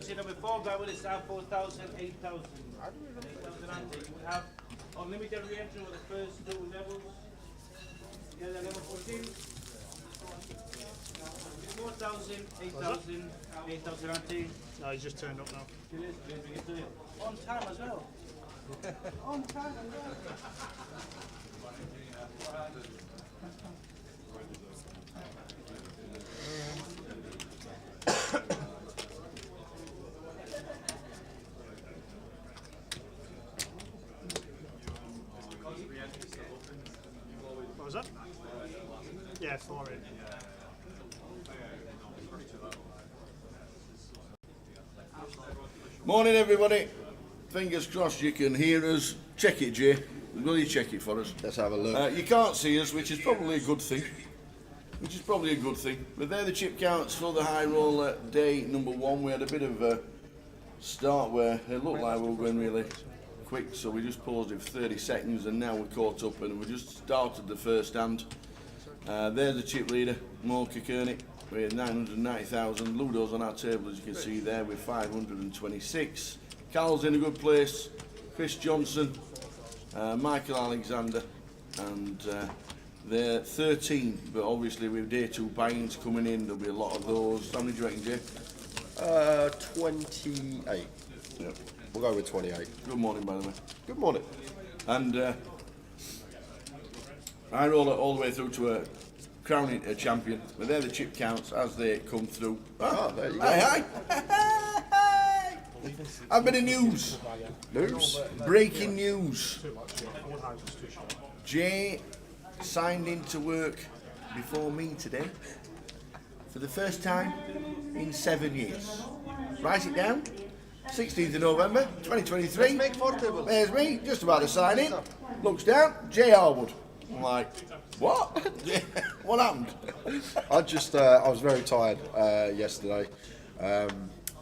see number 4 guy with a star 4,000, 8,000. 8,000 ante. We have unlimited re-entry with the first 2 levels. Yeah, the level 14. 4,000, 8,000, 8,000 ante. No, he's just turned up now. On time as well. On time as well. What was that? Yeah, 4 in. Morning everybody. Fingers crossed you can hear us. Check it, Jay. Will you check it for us? Let's have a look. You can't see us, which is probably a good thing. But they're the chip counts for the high roller day number 1. We had a bit of a start where it looked like we were going really quick, so we just paused it for 30 seconds and now we're caught up and we just started the first hand. There's the chip leader, Morka Koenig, with 990,000. Ludo's on our table, as you can see there, with 526. Carl's in a good place. Chris Johnson, Michael Alexander, and they're 13. But obviously with day 2 buy-ins coming in, there'll be a lot of those. How many do you reckon, Jay? 28. Yep. We'll go with 28. Good morning, by the way. Good morning. And I roll it all the way through to a crowning a champion. But they're the chip counts as they come through. Ah, there you go. Hi. I've been in news. News? Breaking news. Jay signed into work before me today for the first time in 7 years. Write it down. 16th of November 2023. There's me, just about to sign in. Looks down, Jay Harwood. I'm like, what? What happened? I was very tired yesterday.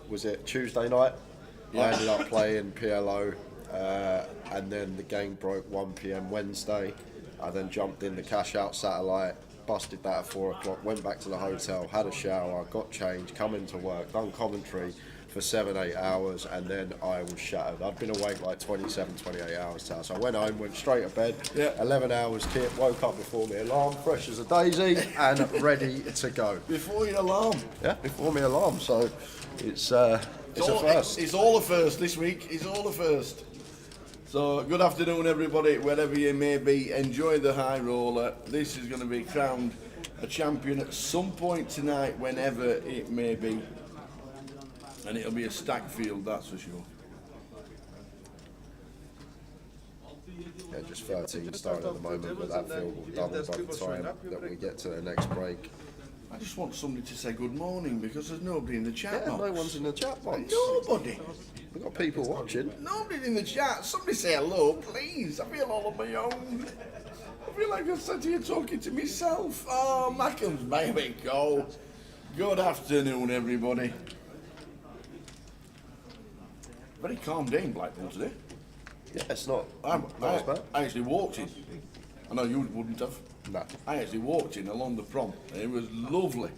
Was it Tuesday night? Yeah. I ended up playing PLO, and then the game broke 1 p.m. Wednesday. I then jumped in the cash out satellite, busted that at 4 o'clock, went back to the hotel, had a shower, got changed, come into work, done commentary for 7-8 hours, and then I was shattered. I'd been awake like 27-28 hours now, so I went home, went straight to bed. Yeah. 11 hours kit, woke up before my alarm, fresh as a daisy, and ready to go. Before your alarm. Yeah, before my alarm. So it's a first. It's all a first this week. It's all a first. So good afternoon, everybody, wherever you may be. Enjoy the high roller. This is going to be crowned a champion at some point tonight, whenever it may be. And it'll be a stacked field, that's for sure. Yeah, just 13 starting at the moment, but that field will double by the time that we get to the next break. I just want somebody to say good morning because there's nobody in the chat Yeah, box. no one's in the chat box. Nobody. We've got people watching. Nobody's in the chat. Somebody say hello, please. I feel all on my own. I feel like I'm sat here talking to myself. Oh, Mackham's baby, go. Good afternoon, everybody. Very calm day in Blackpool today. Yeah, it's not. I bad. actually walked in. I know you wouldn't have. No. I actually walked in along the prom. It was lovely.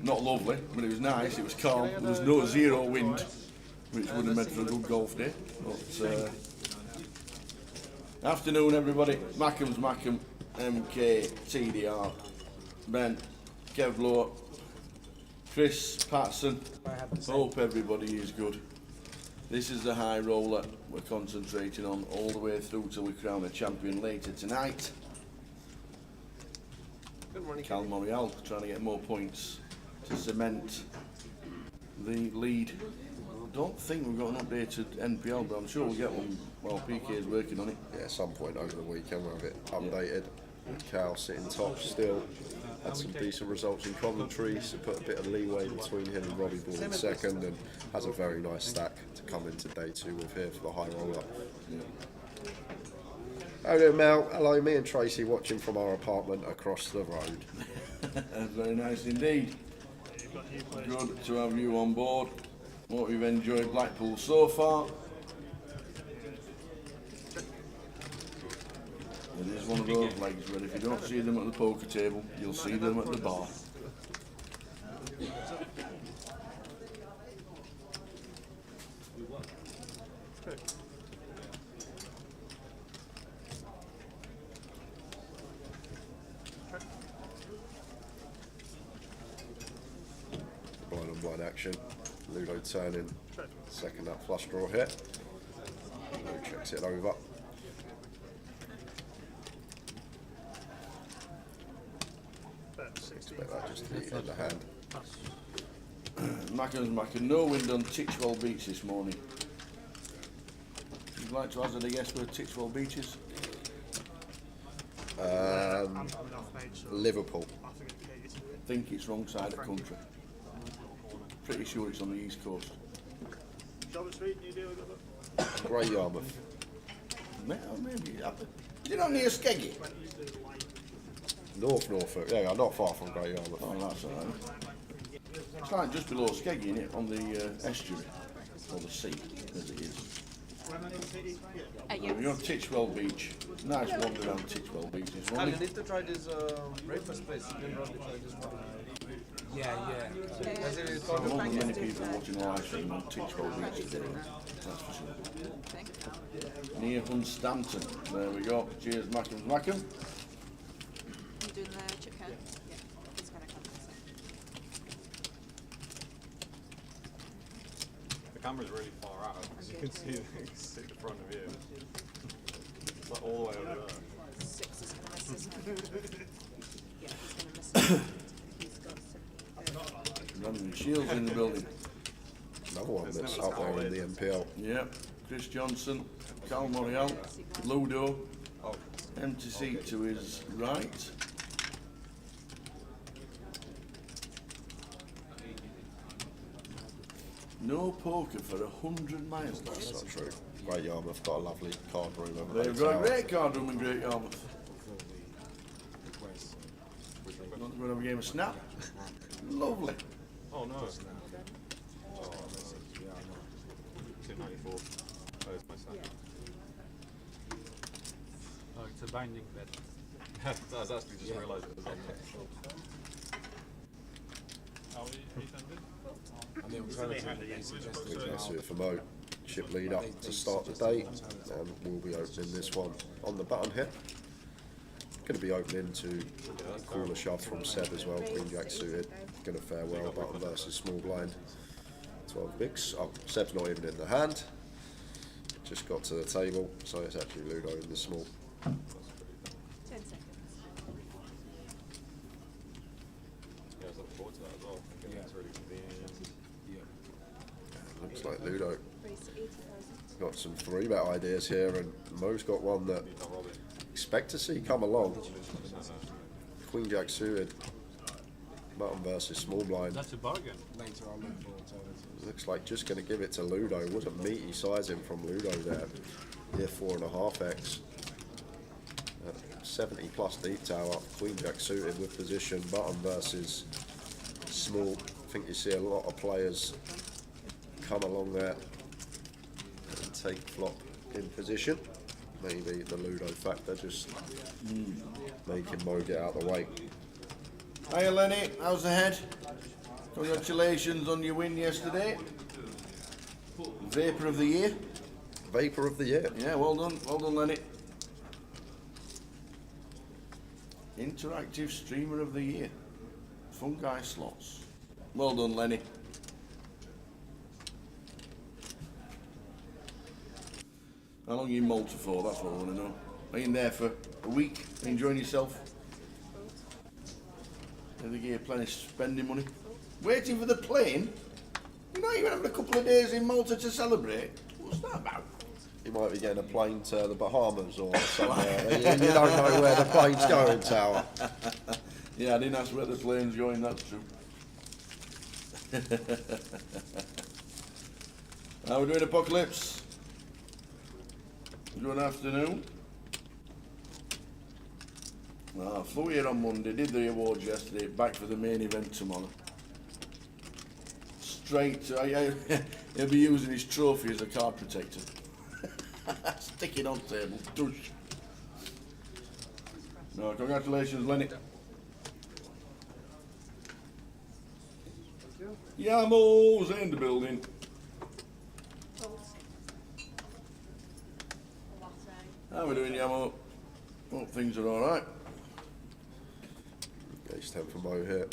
Not lovely, but it was nice. It was calm. There was no zero wind, which would have made for a good golf day. But afternoon, everybody. Mackham's Mackham, MK, TDR, Ben, Kev Lowe, Chris Patson. Hope everybody is good. This is the high roller we're concentrating on all the way through till we crown a champion later tonight. Cal Morial trying to get more points to cement the lead. I don't think we've got an updated NPL, but I'm sure we'll get one while PK is working on it. Yeah, at some point over the weekend we'll have it updated. With Cal sitting top still. Had some decent results in commentary, so put a bit of leeway between him and Robbie Ball in second, and has a very nice stack to come into day 2 with here for the high roller. Yeah. Hello Mel, hello, me and Tracy watching from our apartment across the road. Very nice indeed. Good to have you on board. Hope you've enjoyed Blackpool so far. It is one of those legs where if you don't see them at the poker table, you'll see them at the bar. action. Ludo turning second that flush draw here. Ludo checks it over. Expect that just to be in the hand. Macken's no wind on Titchwell Beach this morning. Would you like to hazard a guess where Titchwell Beach is? I'm off page, so Liverpool. I think it's Kate. I think it's wrong side of the country. Pretty sure it's on the east coast. Jobber Street, New Deal, Great Yarmouth. Maybe. Is it on near Skeggy? North Norfolk. Yeah, not far from Great Yarmouth. Oh, that's alright. It's like just below Skeggy, isn't it? On the estuary. Or the sea, as it is. You're on Titchwell Beach. Nice wander around Titchwell Beach this I morning. need to try this breakfast place. You can probably try this one. Has it I don't know many people watching live stream on Titchwell Beach today. That's for sure. Near Hunstanton. There we go. Cheers, Mackem. You doing the chip can? Yeah. It's gonna come. The camera's really far out, as you can see the front of you. It's like all the way over there. 6 is gonna miss, isn't it? Yeah, he's gonna miss it. He's got 7. Running Shields in the building. Another one that's up there in the NPL. Yep. Chris Johnson, Cal Morial, Ludo, empty seat to his right. No poker for 100 miles. That's not true. Great Yarmouth got a lovely card room over They've there. got a great card room in Great Yarmouth. Not going to have a game of snap. Lovely. Oh no. Oh, 294. Oh, it's my son. Oh, it's a binding bet. I was actually just realised it was on there. We can see it for Mo. Chip lead up to start the day, and we'll be opening this one on the button here. Going to be opening to call a shove from Seb as well. Queen Jack suited. Going to fare well. Button versus small blind. 12 bigs. Oh, Seb's not even in the hand. Just got to the table, so it's actually Ludo in the small. 10 seconds. Yeah, I was looking forward to that as well. I think it's really convenient. Looks like Ludo Raise to 80,000. got some 3-bet ideas here, and Mo's got one that expect to see come along. Queen Jack suited. Button versus small blind. That's a bargain. Looks like just going to give it to Ludo. What a meaty sizing from Ludo there. Near 4.5x. 70 plus deep tower. Queen Jack suited with position. Button versus small. I think you see a lot of players come along there and take flop in position. Maybe the Ludo factor just making Mo get out of the way. Hiya Lenny, how's the head? Congratulations on your win yesterday. Vapor of the year. Vapor of the year. Yeah, well done Lenny. Interactive streamer of the year. Fungi slots. Well done Lenny. How long are you in Malta for? That's what I want to know. Are you in there for a week? Enjoying yourself? Have they give you plenty of spending money? Waiting for the plane? You're not even having a couple of days in Malta to celebrate? What's that about? You might be getting a plane to the Bahamas or somewhere. you don't know where the plane's going, Tower. Yeah, I didn't ask where the plane's going, that's true. How are we doing, Apocalypse? Good afternoon. Flew here on Monday, did the awards yesterday, back for the main event tomorrow. Straight to, he'll be using his trophy as a card protector. Stick it on table, douche. No, congratulations, Lenny. Yamo's in the building. How are we doing, Yamo? Hope things are alright. Ace 10 for Mo here.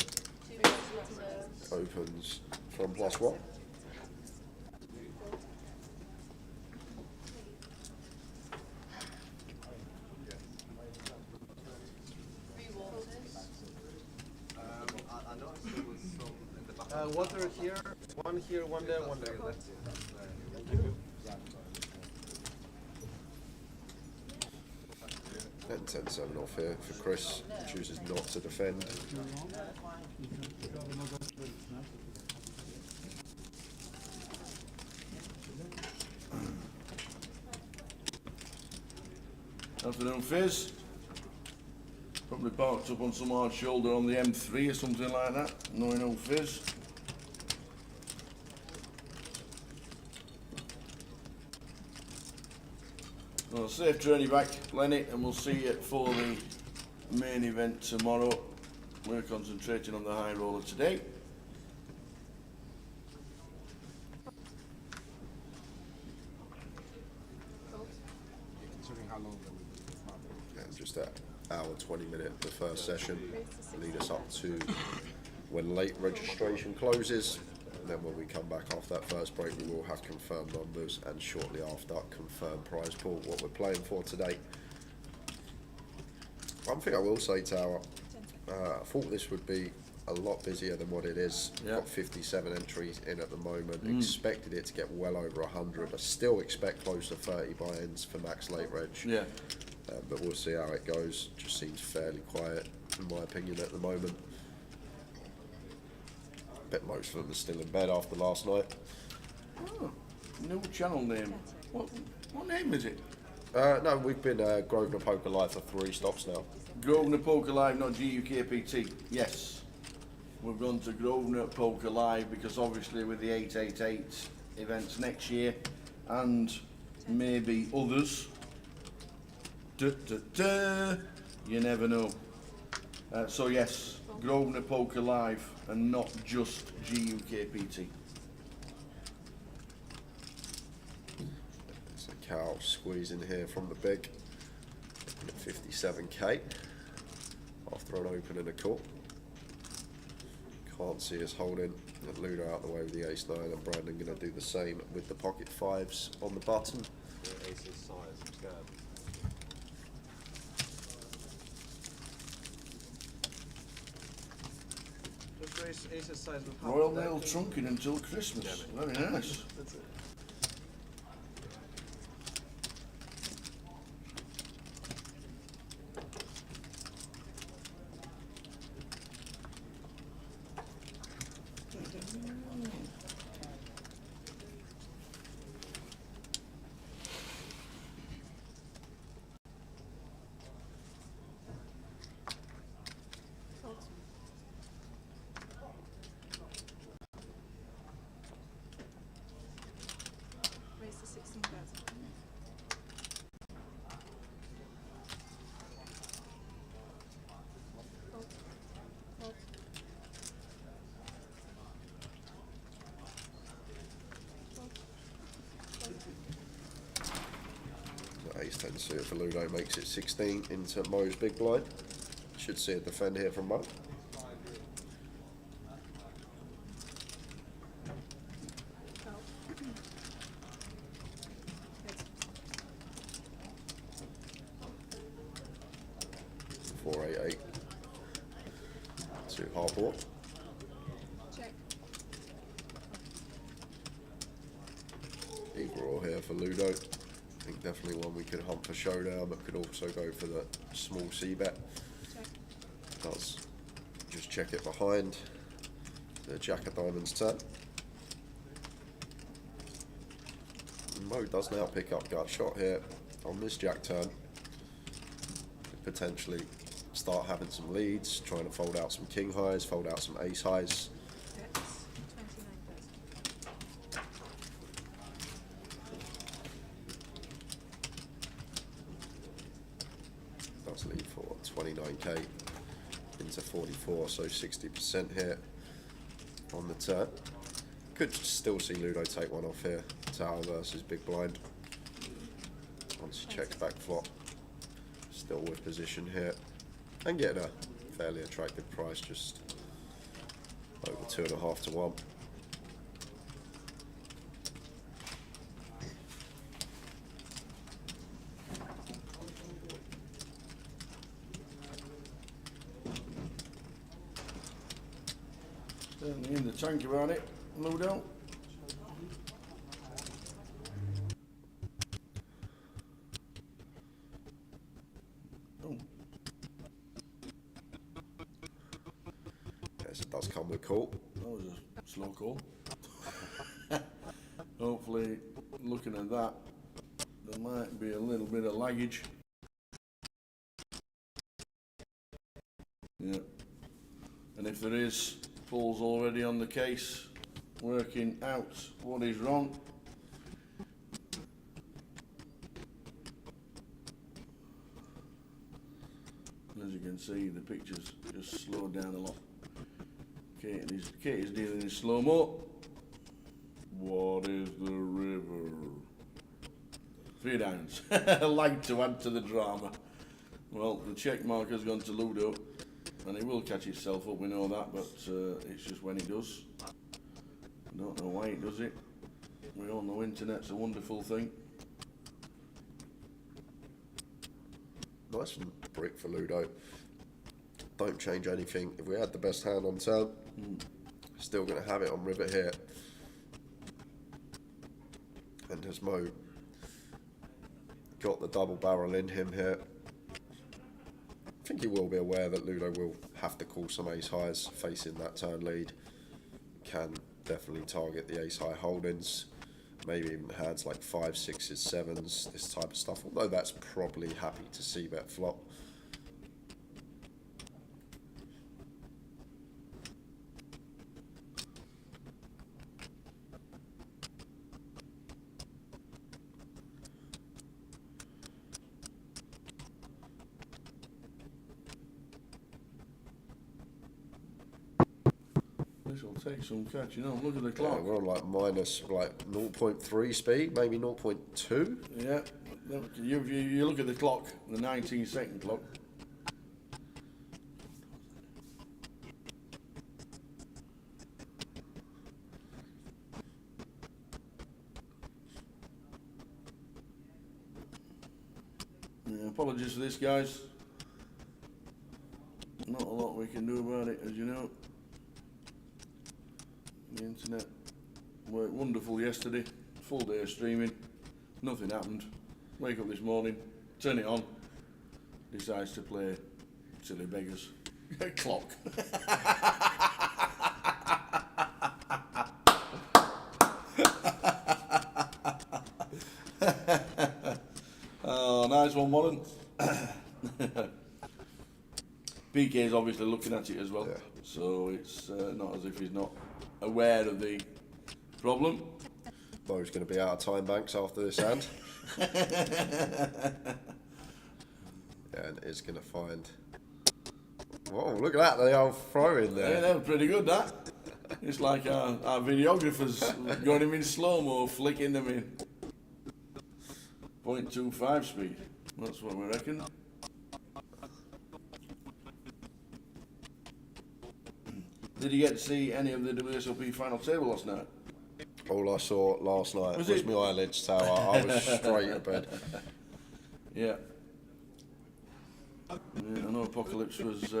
Opens from +1. Water here, one there, one there. That's it. And 10-7 off here for Chris, chooses not to defend. Afternoon, Fizz. Probably parked up on some hard shoulder on the M3 or something like that. Knowing old Fizz. Well, safe journey back, Lenny, and we'll see you for the main event tomorrow. We're concentrating on the high roller today. Considering how long Yeah, just an hour, 20-minute, the first session, lead us up to when late registration closes. And then when we come back after that first break, we will have confirmed numbers, and shortly after, confirmed prize pool, what we're playing for today. One thing I will say, Tower, I thought this would be a lot busier than what it is. Yeah. Got 57 entries in at the moment. Expected it to get well over 100. I still expect close to 30 buy-ins for max late reg. Yeah. But we'll see how it goes. Just seems fairly quiet, in my opinion, at the moment. Bet most of them are still in bed after last night. Oh, new channel name. What name is it? No, we've been Grosvenor Poker Live for 3 stops now. Grosvenor Poker Live, not GUKPT. Yes. We've gone to Grosvenor Poker Live because obviously with the 888 events next year and maybe others, you never know. So yes, Grosvenor Poker Live and not just GUKPT. There's a cow squeezing here from the big at 57k after an open and a call. Can't see us holding. And Ludo out the way with the ace-9, and Brandon going to do the same with the pocket 5s on the button. The ace's size, I'm scared. Just raise ace size with half Royal the deck. Mail trunking until Christmas. Very nice. That's it. Raise to 16,000. Fold. Fold. The ace-10 suited for Ludo makes it 16 into Mo's big blind. Should see a defend here from Mo. Fold. Good. 488 to half board. Check. Eagle roll here for Ludo. I think definitely one we could hunt for showdown, but could also go for the small C bet. Check. Does just check it behind the Jack of Diamonds turn. And Mo does now pick up gut shot here on this Jack turn. Could potentially start having some leads, trying to fold out some king highs, fold out some ace highs. Bets. 29,000. Does lead for 29k into 44, so 60% here on the turn. Could still see Ludo take one off here. Tower versus big blind. Once he checks back flop, still with position here, and getting a fairly attractive price, just over 2.5 to 1. Certainly in the tank about it, Ludo. Oh, Yes, it does come with call. that was a slow call. Hopefully, looking at that, there might be a little bit of laggage. Yeah. And if there is, Paul's already on the case, working out what is wrong. As you can see, the picture's just slowed down a lot. Kate is dealing in slow-mo. What is the river? 3 downs. Like to add to the drama. Well, the check marker's gone to Ludo, and it will catch itself up, we know that, but it's just when it does. I don't know why it does it. We all know internet's a wonderful thing. Nice brick for Ludo. Don't change anything. If we had the best hand on turn, still going to have it on river here. And has Mo got the double barrel in him here? I think he will be aware that Ludo will have to call some ace highs facing that turn lead. Can definitely target the ace high holdings, maybe even hands like 5s, 6s, 7s, this type of stuff, although that's probably happy to see bet flop. This will take some catching on. Look at the Yeah, clock. we're on like minus like 0.3 speed, maybe 0.2. Yeah, you look at the clock, the 19-second clock. Yeah, apologies for this, guys. Not a lot we can do about it, as you know. The internet worked wonderful yesterday, full day of streaming, nothing happened. Wake up this morning, turn it on, decides to play silly beggars. Clock. Oh, nice one, Warren. PK is obviously looking at it as well, Yeah. so it's not as if he's not aware of the problem. Mo's going to be out of time banks after this hand. And is going to find... Whoa, look at that, they all throw in Yeah, there. that was pretty good, that. It's like our videographers got him in slow-mo, flicking them in. 0.25 speed, that's what we reckon. Did you get to see any of the WSOP final table last night? All I saw last night Was was it? my eyelids tower. I was straight to bed. Yeah. I know Apocalypse was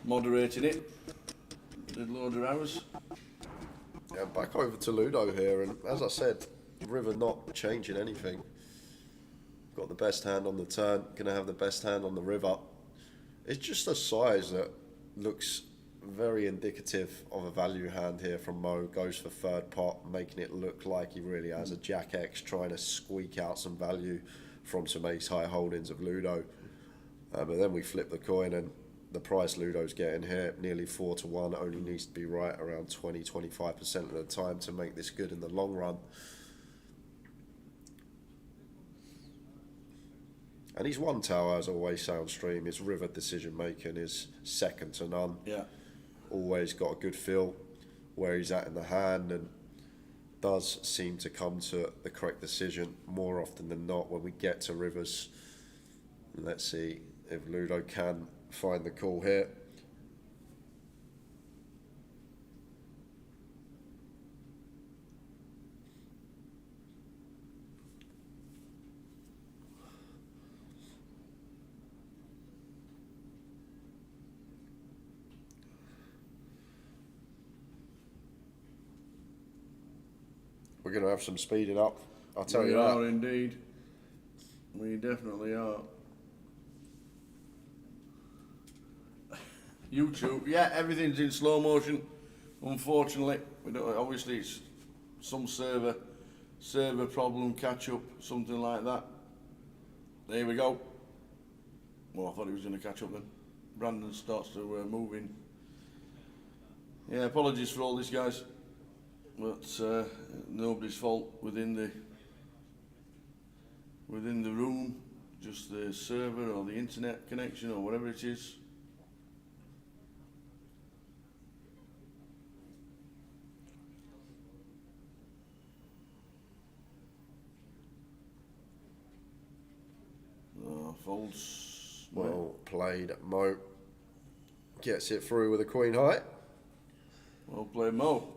moderating it. Did a load of hours. Yeah, back over to Ludo here, and as I said, River not changing anything. Got the best hand on the turn, gonna have the best hand on the river. It's just a size that looks very indicative of a value hand here from Mo. Goes for third pot, making it look like he really has a Jack X, trying to squeak out some value from some ace high holdings of Ludo. But then we flip the coin, and the price Ludo's getting here, nearly 4 to 1, only needs to be right around 20-25% of the time to make this good in the long run. And he's one tower, as always, Soundstream. His river decision making is second to none. Yeah. Always got a good feel where he's at in the hand, and does seem to come to the correct decision more often than not when we get to rivers. Let's see if Ludo can find the call here. We're going to have some speeding up. I'll tell We you that. are indeed. We definitely are. YouTube, yeah, everything's in slow motion. Unfortunately, we don't. Obviously, it's some server problem, catch up, something like that. There we go. Well, I thought he was going to catch up then. Brandon starts to move in. Yeah, apologies for all this, guys, but nobody's fault within the room, just the server or the internet connection or whatever it is. Folds. Well played, Mo. Gets it through with a queen high. Well played, Mo.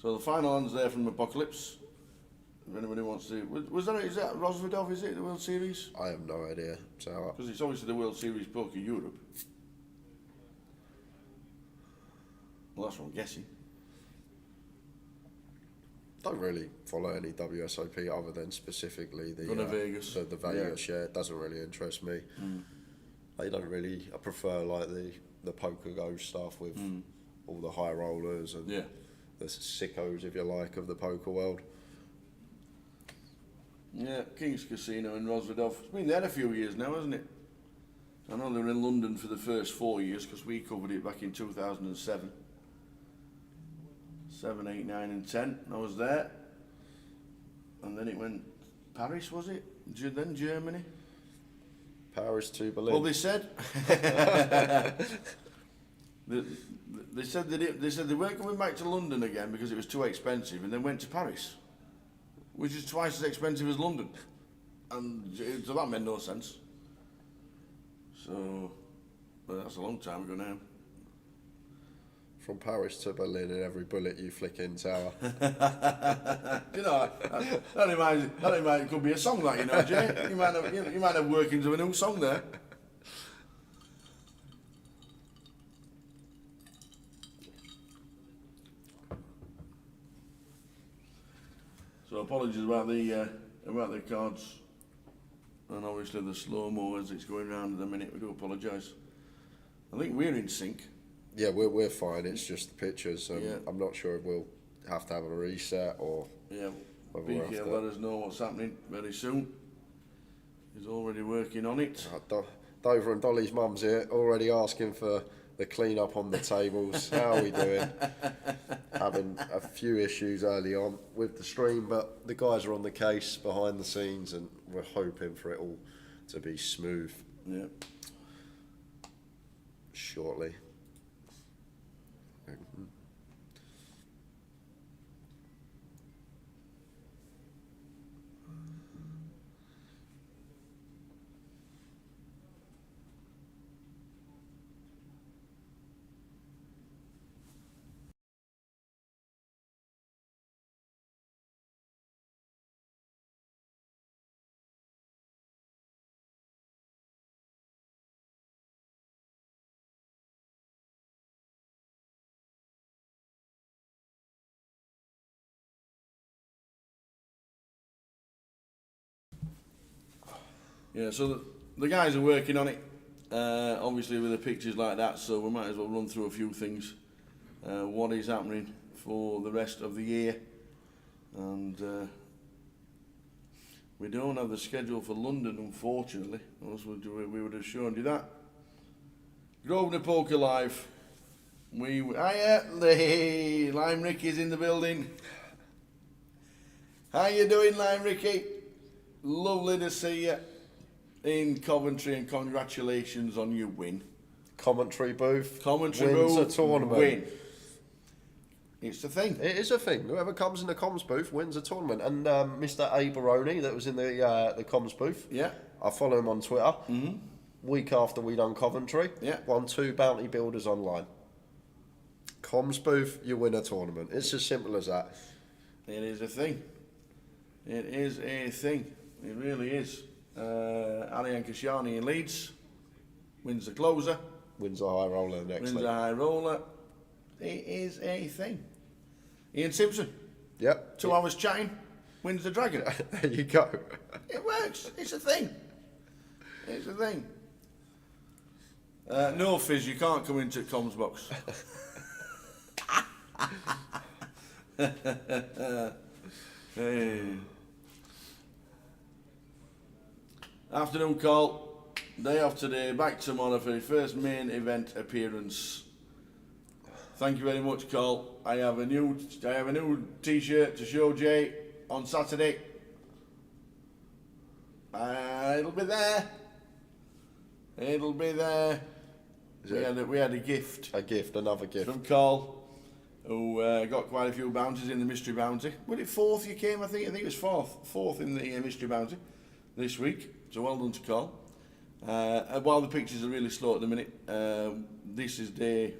So the final hand's there from Apocalypse. If anybody wants to, is that Rosvedov? Is it the World Series? I have no idea. So Because it's obviously the World Series Poker Europe. Well, that's what I'm guessing. don't really follow any WSOP other than specifically the Vegas. The Vegas. Yeah, it doesn't really interest me. I don't really. I prefer like the poker go stuff with all the high rollers and the sickos, if you like, of the poker world. Yeah, King's Casino in Rosvedov. It's been there a few years now, hasn't it? I know they were in London for the first 4 years because we covered it back in 2007. 7, 8, 9 and 10. I was there. And then it went Paris, was it? Then Germany. Paris to Berlin. Well, they said they said they weren't coming back to London again because it was too expensive, and then went to Paris, which is twice as expensive as London, and so that made no sense. So, but that's a long time ago now. From Paris to Berlin and every bullet you flick in tower. You know, that reminds, it could be a song, that, you know, Jay. You might have workings of a new song there. So apologies about the cards, and obviously the slow-mo as it's going round at the minute. We do apologise. I think we're in sync. Yeah, we're fine. It's just the pictures. I'm not sure if we'll have to have a reset or. Yeah, whether we'll have BK to- will let us know what's happening very soon. He's already working on it. Dover and Dolly's mum's here, already asking for the clean up on the tables. How are we doing? Having a few issues early on with the stream, but the guys are on the case behind the scenes, and we're hoping for it all to be smooth Yeah. shortly. Yeah, so the guys are working on it, obviously with the pictures like that, so we might as well run through a few things. What is happening for the rest of the year, and we don't have the schedule for London, unfortunately, or else we would have shown you that. Grosvenor Poker Live. Lime Ricky's in the building. How you doing, Lime Ricky? Lovely to see you in Coventry, and congratulations on your win. Commentary booth. Commentary wins booth, a tournament. win. It's the thing. It is a thing. Whoever comes in the comms booth wins a tournament. And Mr. A. Baroni, that was in the comms booth. Yeah. I follow him on Twitter. Week after we done Coventry, Yeah. won 2 bounty builders online. Comms booth, you win a tournament. It's as simple as that. It is a thing. It is a thing. It really is. Ariane Kashani in Leeds wins the closer, Wins a high roller the next wins week. the high roller. It is a thing. Ian Simpson Yep. 2 hours chatting, wins the dragon. There you go. It works. It's a thing. It's a thing. No, Fizz, you can't come into comms box. Hey. Afternoon call. Day off today. Back tomorrow for the first main event appearance. Thank you very much, Cole. I have a new T-shirt to show Jay on Saturday. It'll be there. It'll be there. We had a gift. A gift, another gift. From Cole, who got quite a few bounties in the mystery bounty. Was it fourth you came? I think it was fourth in the mystery bounty this week. So well done to Cole. While the pictures are really slow at the minute, this is day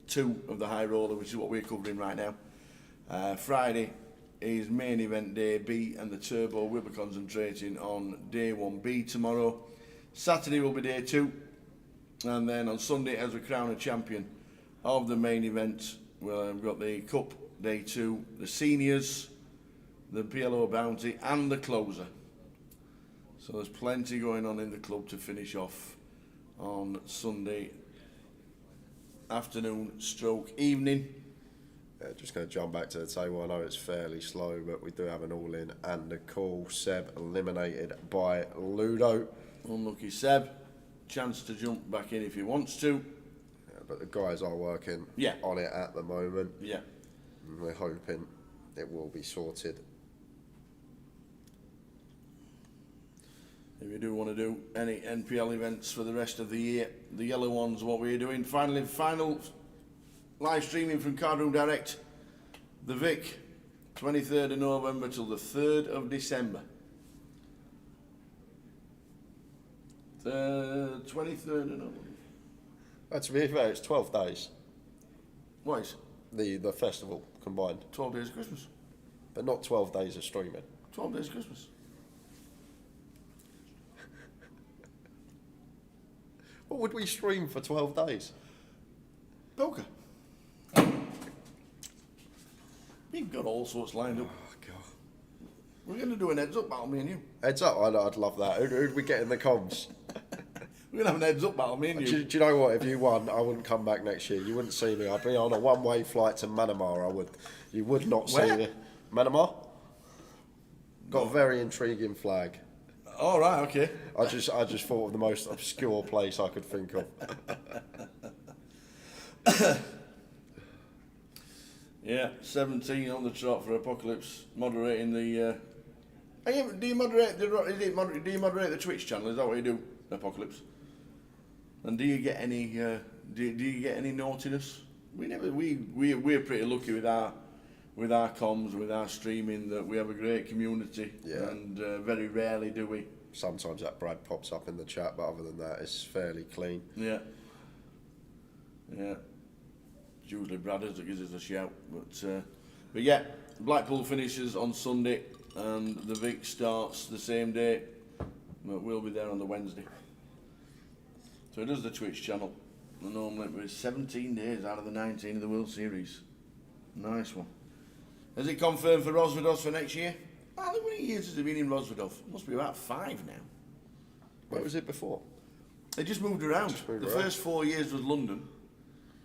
2 of the high roller, which is what we're covering right now. Friday is main event day B, and the turbo will be concentrating on day 1B tomorrow. Saturday will be day 2, and then on Sunday, as we crown a champion of the main event, we've got the Cup day 2, the seniors, the PLO bounty, and the closer. So there's plenty going on in the club to finish off on Sunday afternoon stroke evening. Just going to jump back to the table. I know it's fairly slow, but we do have an all-in and a call. Seb eliminated by Ludo. Unlucky Seb. Chance to jump back in if he wants to. But the guys are working on it at the moment. Yeah. And we're hoping it will be sorted. If you do want to do any NPL events for the rest of the year, the yellow ones, what we're doing. Final live streaming from Cardroom Direct. The Vic, 23rd of November till the 3rd of December. The 23rd of November. To be fair, it's 12 days. What is? The festival combined. 12 days of Christmas. But not 12 days of streaming. 12 days of Christmas. What would we stream for 12 days? Poker. You've got all sorts lined up. Oh, God. We're going to do an heads up battle, me and you. Heads up, I'd love that. Who'd we get in the comms? We're going to have an heads up battle, me and you. Do you know what? If you won, I wouldn't come back next year. You wouldn't see me. I'd be on a one-way flight to Manamar. I would. You would not see Where? me. Manamar? Got a very intriguing flag. All right, okay. I just thought of the most obscure place I could think of. Yeah, 17 on the trot for Apocalypse, moderating the. Do you moderate the? Do you moderate the Twitch channel? Is that what you do, Apocalypse? And do you get any? Do you get any naughtiness? We're pretty lucky with our comms, with our streaming, that we have a great community. Yeah. And very rarely do we. Sometimes that Brad pops up in the chat, but other than that, it's fairly clean. Yeah. Yeah. It's usually Bradders that gives us a shout, but yeah, Blackpool finishes on Sunday, and the Vic starts the same day, but we'll be there on the Wednesday. So it does the Twitch channel, and normally we're 17 days out of the 19 of the World Series. Nice one. Is it confirmed for Rosvedov for next year? How many years has it been in Rosvedov? Must be about 5 now. Where was it before? They just moved around. The first 4 years was London.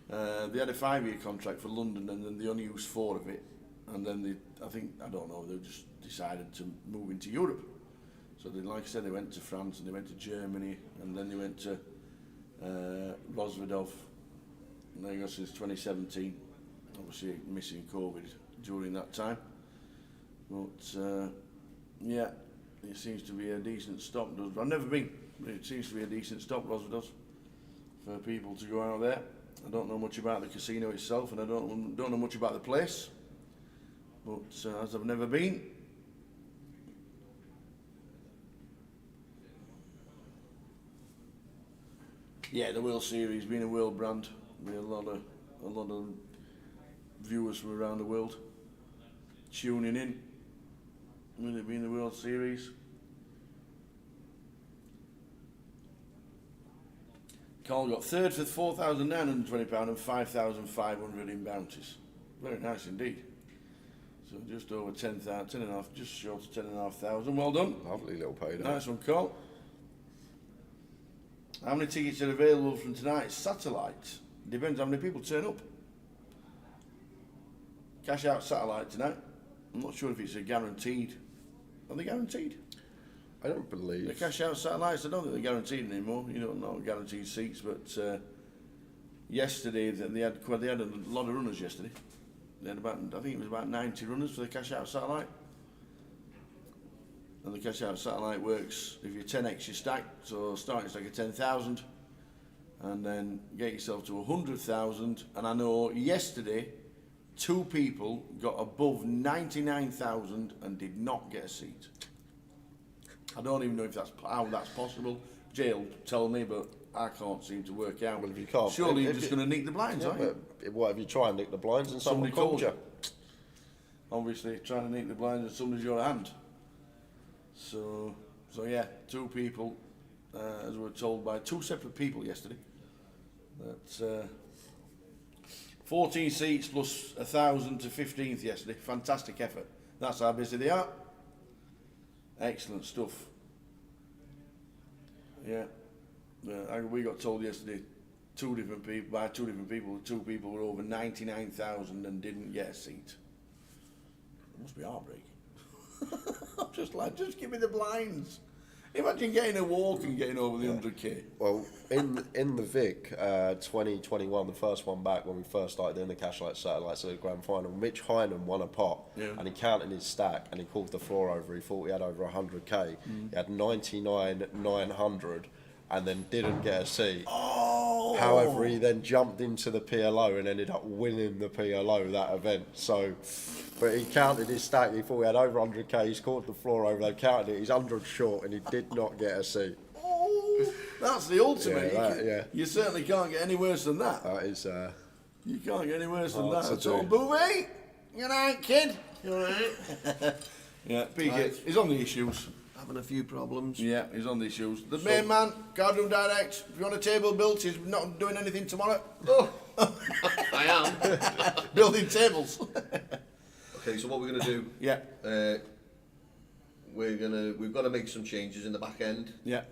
They had a 5-year contract for London, and then they only used 4 of it. And then they just decided to move into Europe. So they, like I said, they went to France, and they went to Germany, and then they went to Rosvedov. And there you go, since 2017. Obviously missing COVID during that time. But yeah, it seems to be a decent stop. I've never been, but it seems to be a decent stop, Rosvedov, for people to go out there. I don't know much about the casino itself, and I don't know much about the place. But as I've never been, yeah, the World Series being a world brand, be a lot of viewers from around the world tuning in. With it being the World Series. Carl got 3rd for £4,920 and 5,500 in bounties. Very nice indeed. So just over 10,000, 10.5, just short of 10,500. Well done. Lovely little payday. Nice one, Carl. How many tickets are available from tonight's satellite? Depends how many people turn up. Cash out satellite tonight. I'm not sure if it's a guaranteed. Are they guaranteed? I don't believe. The cash out satellites, I don't think they're guaranteed anymore. You don't know guaranteed seats, but yesterday they had a lot of runners yesterday. They had I think it was about 90 runners for the cash out satellite. And the cash out satellite works if you're 10x your stack, so starting stack at 10,000 and then get yourself to 100,000. And I know yesterday 2 people got above 99,000 and did not get a seat. I don't even know if how that's possible. Jail tell me, but I can't seem to work out. Well, if you can't, surely you're just going to nick the blinds, aren't you? But what if you try and nick the blinds and someone called you? Obviously, trying to nick the blinds and somebody's your hand. So yeah, 2 people, as we were told by 2 separate people yesterday, that 14 seats plus 1,000 to 15th yesterday. Fantastic effort. That's how busy they are. Excellent stuff. Yeah. We got told yesterday, 2 different people, 2 people were over 99,000 and didn't get a seat. It must be heartbreaking. I'm just like, just give me the blinds. Imagine getting a walk and getting over the 100k. Well, in the Vic 2021, the first one back when we first started doing the Cashlight Satellites at the grand final, Mitch Hynam won a pot, and he counted his stack and he called the floor over. He thought he had over 100k. He had 99,900 and then didn't get a seat. Oh! However, he then jumped into the PLO and ended up winning the PLO that event. So, but he counted his stack. He thought he had over 100k. He scored the floor over. They counted it. He's 100 short, and he did not get a seat. Oh, that's the ultimate. Yeah, You certainly can't get any worse than that. That is. You can't get any worse than Hard that to at all. do. Booby, you alright, kid? You alright? Yeah, PK, he's on the issues. Having a few problems. Yeah, he's on the issues. The main man, Guardroom Direct, if you want a table built, he's not doing anything tomorrow. Oh, I am. Building tables. Okay, so what we're gonna do? Yeah. We've got to make some changes in the back end. Yeah.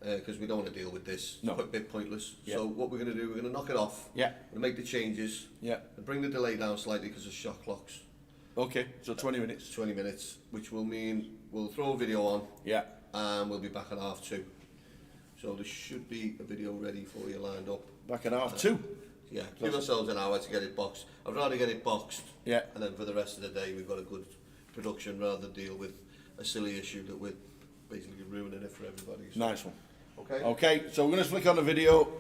Because we don't want to deal with this. No. It's quite a bit pointless. Yeah. So what we're going to do, we're going to knock it off. Yeah. We're going to make the changes. Yeah. And bring the delay down slightly because of shot clocks. Okay, so 20 minutes. 20 minutes, which will mean we'll throw a video on. Yeah. And we'll be back at 2:30. So there should be a video ready for you lined up. Back at 2:30. Yeah, give ourselves an hour to get it boxed. I'd rather get it boxed. Yeah. And then for the rest of the day, we've got a good production rather than deal with a silly issue that we're basically ruining it for everybody. So. Nice one. Okay. Okay, so we're going to flick on the video.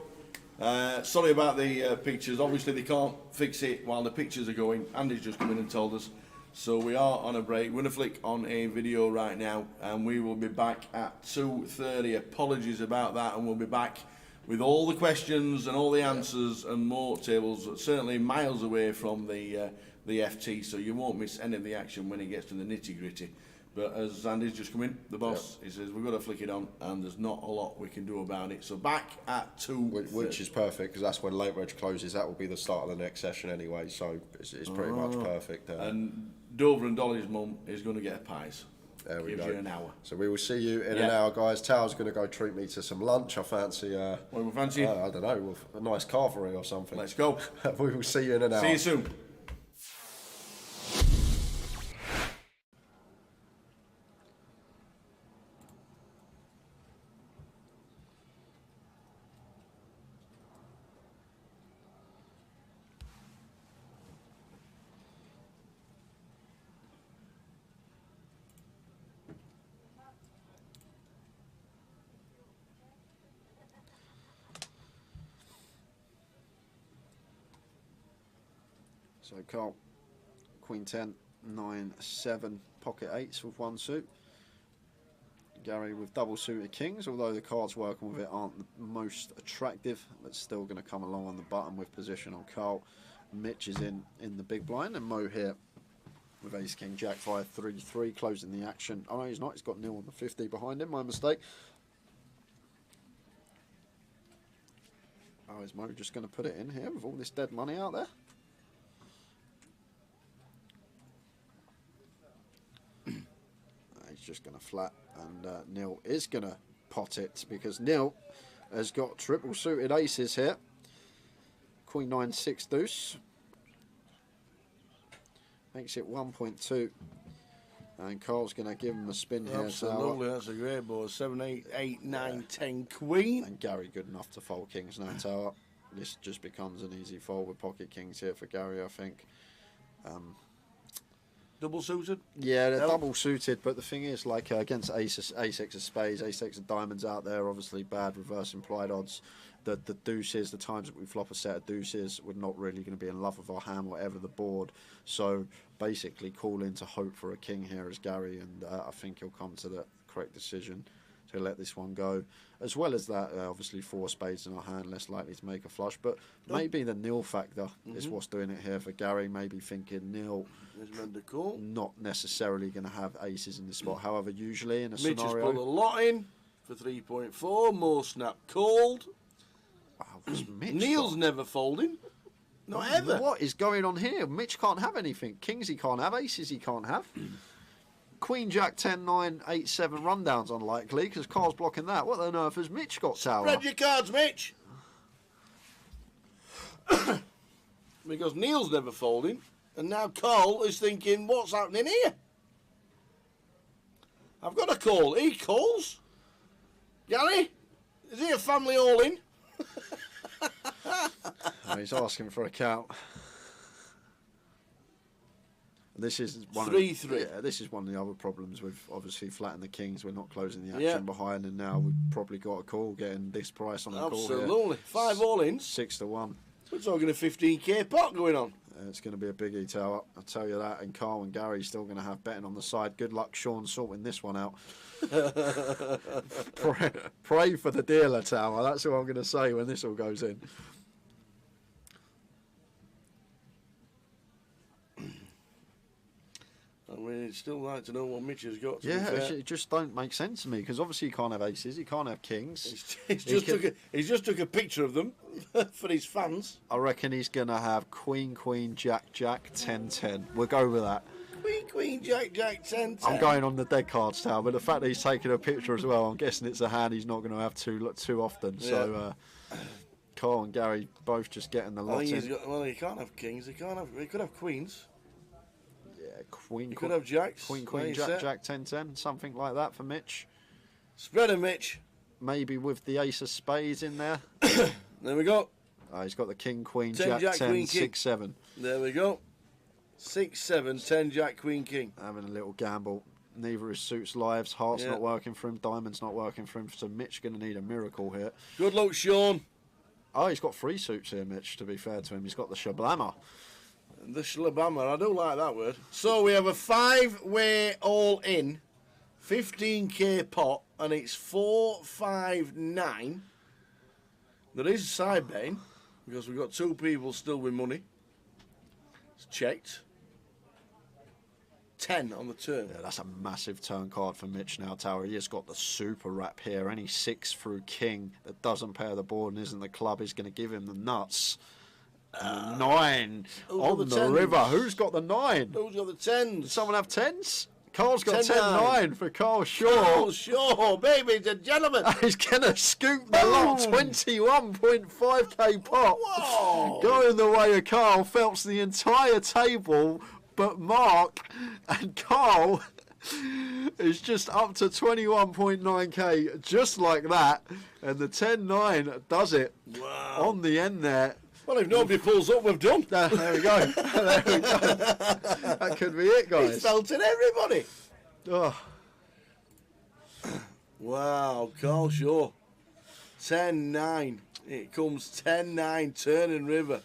Sorry about the pictures. Obviously, they can't fix it while the pictures are going. Andy's just come in and told us. So we are on a break. We're going to flick on a video right now, and we will be back at 2:30. Apologies about that, and we'll be back with all the questions and all the answers and more tables. Certainly miles away from the FT, so you won't miss any of the action when it gets to the nitty gritty. But as Andy's just come in, the boss, he says we've got to flick it on, and there's not a lot we can do about it. So back at 2:30. Which is perfect because that's when late reg closes. That will be the start of the next session anyway. So it's pretty much perfect. And Dover and Dolly's mum is going to get a pies. There we Gives go. you an hour. So we will see you in an hour, guys. Tao's going to go treat me to some lunch. I fancy. What do we fancy? I don't know, with a nice carvery or something. Let's go. We will see you in an hour. See you soon. So Carl, Queen 10, 9, 7, pocket 8s with 1 suit. Gary with double suited kings, although the cards working with it aren't the most attractive, but still going to come along on the button with position on Carl. Mitch is in the big blind, and Mo here with ace king jack 5 3 3 closing the action. Oh no, he's not. He's got nil on the 50 behind him. My mistake. Oh, is Mo just going to put it in here with all this dead money out there? He's just going to flat, and Neil is going to pot it because Neil has got triple suited aces here. Queen 9 6 deuce makes it 1.2, and Carl's going to give him a spin here. Absolutely, that's a great board. 7, 8, 8, 9, 10, queen. And Gary good enough to fold kings now tower. This just becomes an easy fold with pocket kings here for Gary, I think. Double suited? Yeah, they're double suited, but the thing is, like against ace X of spades, ace X of diamonds out there, obviously bad reverse implied odds. The deuces, the times that we flop a set of deuces, we're not really going to be in love with our hand, whatever the board. So basically, call in to hope for a king here as Gary, and I think he'll come to the correct decision to let this one go. As well as that, obviously 4 spades in our hand, less likely to make a flush. But maybe the nil factor is what's doing it here for Gary. Maybe thinking nil, not necessarily going to have aces in this spot. However, usually in a Mitch scenario, has put a lot in for 3.4. More snap called. Wow, what's Mitch Neil's got? never folding. Not ever. What is going on here? Mitch can't have anything. Kings he can't have. Aces he can't have. Queen, Jack, 10, 9, 8, 7 rundowns unlikely because Carl's blocking that. What on earth has Mitch got tower? Spread your cards, Mitch. Because Neil's never folding, and now Carl is thinking, what's happening here? I've got a call. He calls. Gary, is he a family all-in? Oh, he's asking for a count. This is one 3-3. Yeah, this is one of the other problems with obviously flattening the kings. We're not closing the action behind, and now we've probably got a call getting this price on the call here. Absolutely. 5 all-ins. 6 to 1. We're talking a 15k pot going on. It's going to be a biggie tower, I'll tell you that. And Carl and Gary still going to have betting on the side. Good luck, Sean, sorting this one out. pray for the dealer tower. That's what I'm going to say when this all goes in. I mean, it's still like to know what Mitch has got. Yeah, it just don't make sense to me because obviously he can't have aces, he can't have kings. He's just took a picture of them for his fans. I reckon he's going to have Queen, Queen, Jack, Jack, 10, 10. We'll go with that. Queen, Queen, Jack, Jack, 10, 10. I'm going on the dead cards tower, but the fact that he's taking a picture as well, I'm guessing it's a hand he's not going to have too often. Yeah. So Carl and Gary both just getting the lot in. Well, he can't have kings. He could have queens. Yeah, Queen. You could have jacks. Queen, Queen, Jack, Jack, 10, 10. Something like that for Mitch. Spread him, Mitch. Maybe with the ace of spades in there. There we go. He's got the King, Queen, 10, Jack, 10, Queen, 6, 7. There we go. 6, 7, 10, Jack, Queen, King. Having a little gamble. Neither his suits lives. Heart's not working for him. Diamond's not working for him. So Mitch going to need a miracle here. Good luck, Sean. Oh, he's got 3 suits here, Mitch, to be fair to him. He's got the Shablammer. The Shlabama, I don't like that word. So we have a 5-way all-in, 15k pot, and it's 4, 5, 9. There is a side betting, because we've got 2 people still with money. It's checked. 10 on the turn. Yeah, that's a massive turn card for Mitch now, Tower. He has got the super wrap here. Any 6 through king that doesn't pair the board and isn't the club is going to give him the nuts. And 9 on the river. Who's got the 9? Who's got the 10s? Does someone have 10s? Carl's got 10-9. 10-9 for Carl Shaw. Carl Shaw, baby and gentlemen. He's going to scoop the lot. 21.5k pot. Whoa. Going the way of Carl. Phelps the entire table, but Mark and Carl is just up to 21.9k, just like that. And the 10-9 does it. Wow. On the end there. Well, if nobody pulls up, we've done. There we go. There we go. That could be it, guys. He's felted everybody. Oh. Wow, Carl Shaw. 10-9. It comes 10-9, turning river.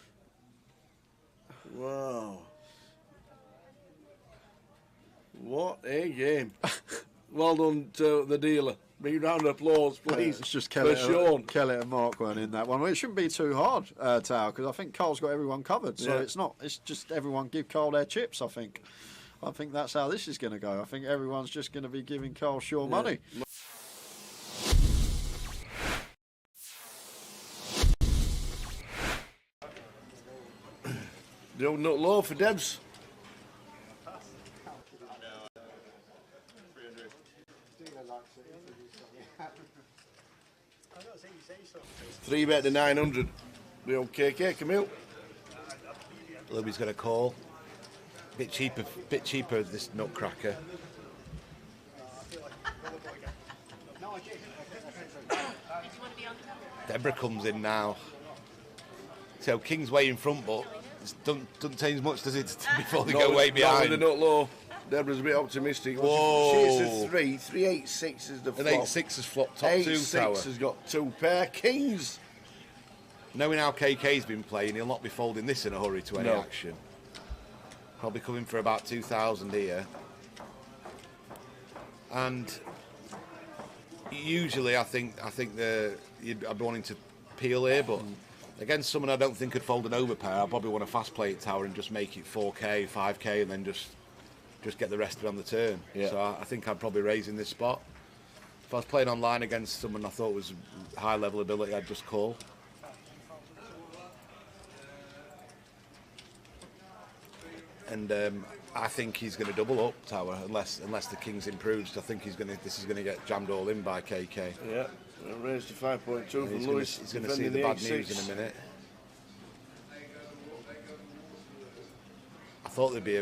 Wow. What a game. Well done to the dealer. Big round of applause, please. It's just for Sean. Kelly and Mark weren't in that one. Well, it shouldn't be too hard, Tao, because I think Carl's got everyone covered. So it's not. It's just everyone give Carl their chips, I think. I think that's how this is going to go. I think everyone's just going to be giving Carl Shaw money. The old nut low for Debs. Three bet to 900. The old KK, Camille. Louis got a call. Bit cheaper this nutcracker. Deborah comes in now. So King's way in front, but it doesn't change much, does it, before they go way behind? Not with the nut low. Deborah's a bit optimistic. Whoa. She's a 3. 3-8-6 is the flop. An 8-6 has flopped top 2 tower. 8-6 has got 2 pair. Kings. Knowing how KK's been playing, he'll not be folding this in a hurry to any No. action. Probably coming for about 2,000 here. And usually I think I'd be wanting to peel here, but against someone I don't think could fold an overpair, I'd probably want to fast play it tower and just make it 4k, 5k, and then just get the rest of it on the turn. Yeah. So I think I'd probably raise in this spot. If I was playing online against someone I thought was high level ability, I'd just call. And I think he's going to double up tower unless the King's improved. I think this is going to get jammed all in by KK. Yeah, raised to 5.2 from Lewis. He's going to see the bad news in a minute. I thought there'd be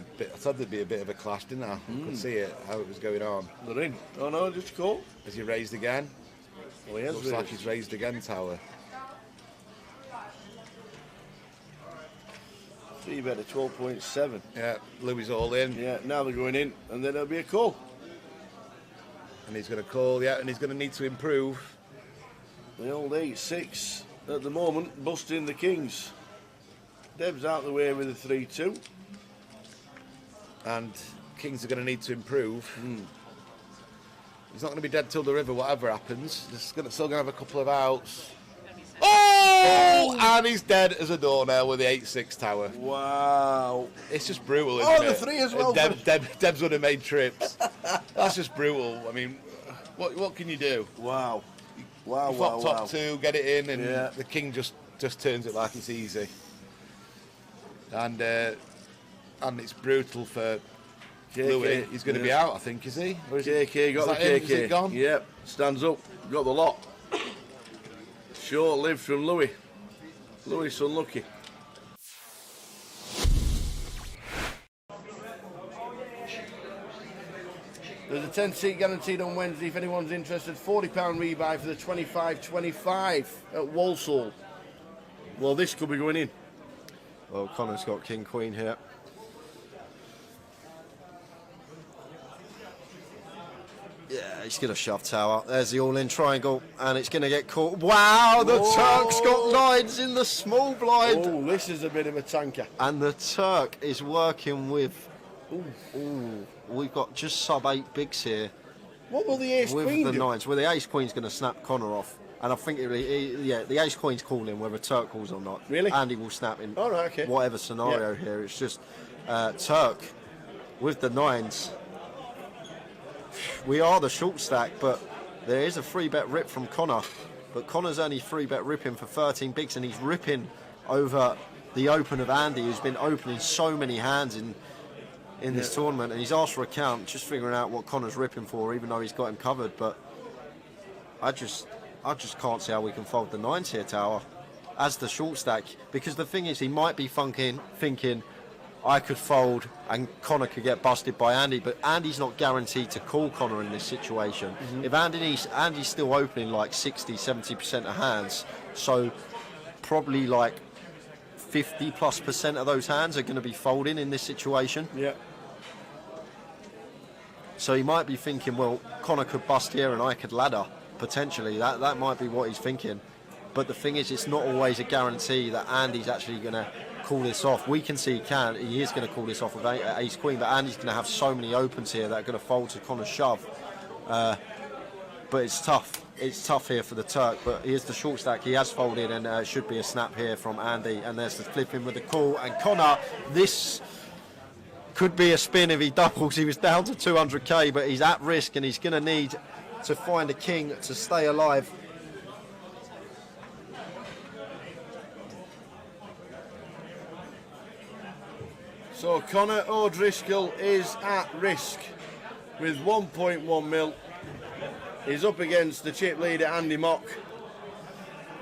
a bit of a clash, didn't I? I could see it, how it was going on. They're in. Oh no, just a call. Has he raised again? Oh, he has. Looks like he's raised again, tower. 3 bet at 12.7. Yeah, Louis all in. Yeah, now they're going in, and then there'll be a call. And he's going to call, yeah, and he's going to need to improve. The old 8-6 at the moment, busting the Kings. Deb's out the way with a 3-2. And Kings are going to need to improve. He's not going to be dead till the river, whatever happens. He's still going to have a couple of outs. Oh! And he's dead as a doornail with the 8-6 tower. Wow. It's just brutal, isn't it? The 3 as well. Deb's would have made trips. That's just brutal. I mean, what can you do? Wow. You flop top 2, get it in, and Yeah. the King just turns it like it's easy. And it's brutal for KK. Louis. He's going to be out, I think, is he? Or is KK got the him? KK. Is it gone? Yep, stands up. Got the lot. Short lived from Louis. Louis unlucky. There's a 10-seat guaranteed on Wednesday if anyone's interested. £40 rebuy for the 25-25 at Walsall. Well, this could be going in. Well, Connor's got King Queen here. Yeah, he's going to shove tower. There's the all-in triangle, and it's going to get caught. Wow, the Turk's got lines in the small blind. Oh, this is a bit of a tanker. And the Turk is working with... Ooh, we've got just sub-8 bigs here. What will the ace-queen with the do? nines? Well, the ace-queen's going to snap Connor off. And I think, the ace-queen's calling whether Turk calls or not. Really? Andy will snap in All right, okay. whatever scenario here. It's just Turk with the nines. We are the short stack, but there is a 3-bet rip from Connor. But Connor's only 3-bet ripping for 13 bigs, and he's ripping over the open of Andy, who's been opening so many hands in this tournament. And he's asked for a count, just figuring out what Connor's ripping for, even though he's got him covered. But I just can't see how we can fold the nines here, tower, as the short stack. Because the thing is, he might be thinking, I could fold and Connor could get busted by Andy, but Andy's not guaranteed to call Connor in this situation. If Andy's still opening like 60-70% of hands, so probably like 50+% of those hands are going to be folding in this situation. Yeah. So he might be thinking, well, Connor could bust here and I could ladder, potentially. That might be what he's thinking. But the thing is, it's not always a guarantee that Andy's actually going to call this off. We can see he is going to call this off with ace-queen, but Andy's going to have so many opens here that are going to fold to Connor's shove. But it's tough. It's tough here for the Turk, but here's the short stack. He has folded, and it should be a snap here from Andy. And there's the flipping with the call. And Connor, this could be a spin if he doubles. He was down to 200k, but he's at risk, and he's going to need to find a king to stay alive. So Connor O'Driscoll is at risk with 1.1 mil. He's up against the chip leader Andy Mock,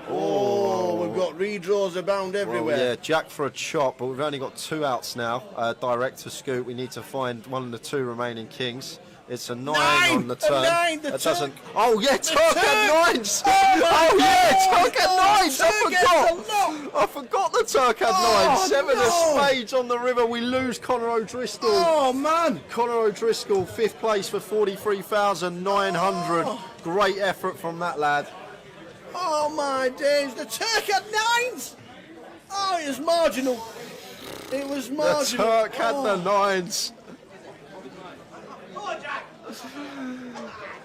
Oh, we've got redraws abound everywhere. Well, yeah, Jack for a chop, but we've only got 2 outs now. Direct to scoot. We need to find one of the 2 remaining kings. It's a 9 on the turn. 9, the That Turk. doesn't. Oh yeah, Turk had 9s. Oh, yeah, Turk had 9s. I I forgot the Turk had 9s. 7 of spades on the river. We lose Conor O'Driscoll. Oh man! Conor O'Driscoll, 5th place for 43,900. Great effort from that lad. Oh my days! The Turk had 9s. Oh, it was marginal. It was The marginal. Turk had the 9s.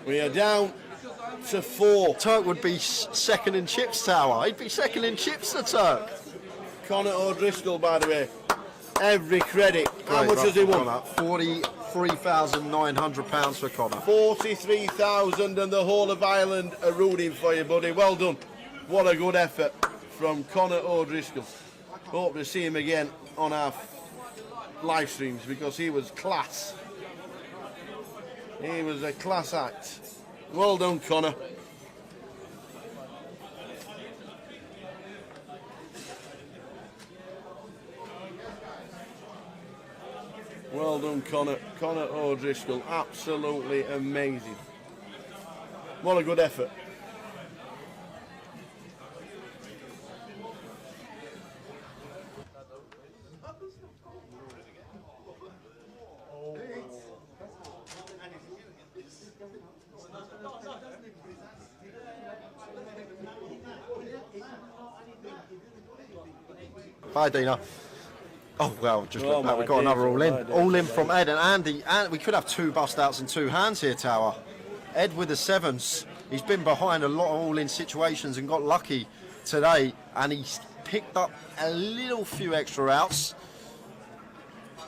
We are down to 4. Turk would be second in chips, Tower. He'd be second in chips, the Turk. Conor O'Driscoll, by the way. Every credit. How much has he won? £43,900 for Conor. 43,000, and the whole of Ireland are rooting for you, buddy. Well done. What a good effort from Conor O'Driscoll. Hope to see him again on our live streams because he was class. He was a class act. Well done, Conor. Well done, Conor. Conor O'Driscoll, absolutely amazing. What a good effort. Bye, Dina. Oh, well, just Oh, look back. my We've got another days, all in. my days. All in from Ed and Andy. And we could have 2 bust outs and 2 hands here, Tower. Ed with the 7s. He's been behind a lot of all in situations and got lucky today. And he's picked up a little few extra outs.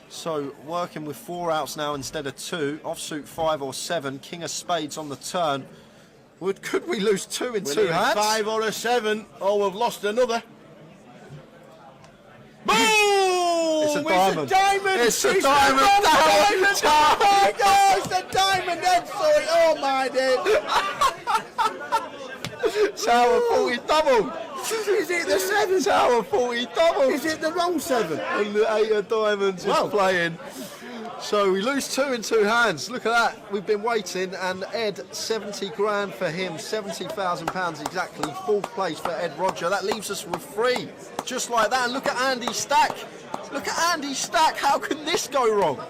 So working with 4 outs now instead of 2. Offsuit 5 or 7. King of spades on the turn. Could we lose 2 in We 2 need a hands? 5 or a 7. Oh, we've lost another. Boom! It's a diamond. It's a diamond. It's a diamond. Diamond. Oh, no, it's a diamond. Ed, sorry. Oh, my days. Tower 40 double. Is it the 7? Tower 40 double. Is it the wrong 7? And the 8 of diamonds is playing. So we lose 2 in 2 hands. Look at that. We've been waiting, and Ed, 70 grand for him, £70,000 exactly. 4th place for Ed Roger. That leaves us with 3. Just like that. And look at Andy's stack. Look at Andy's stack. How can this go wrong?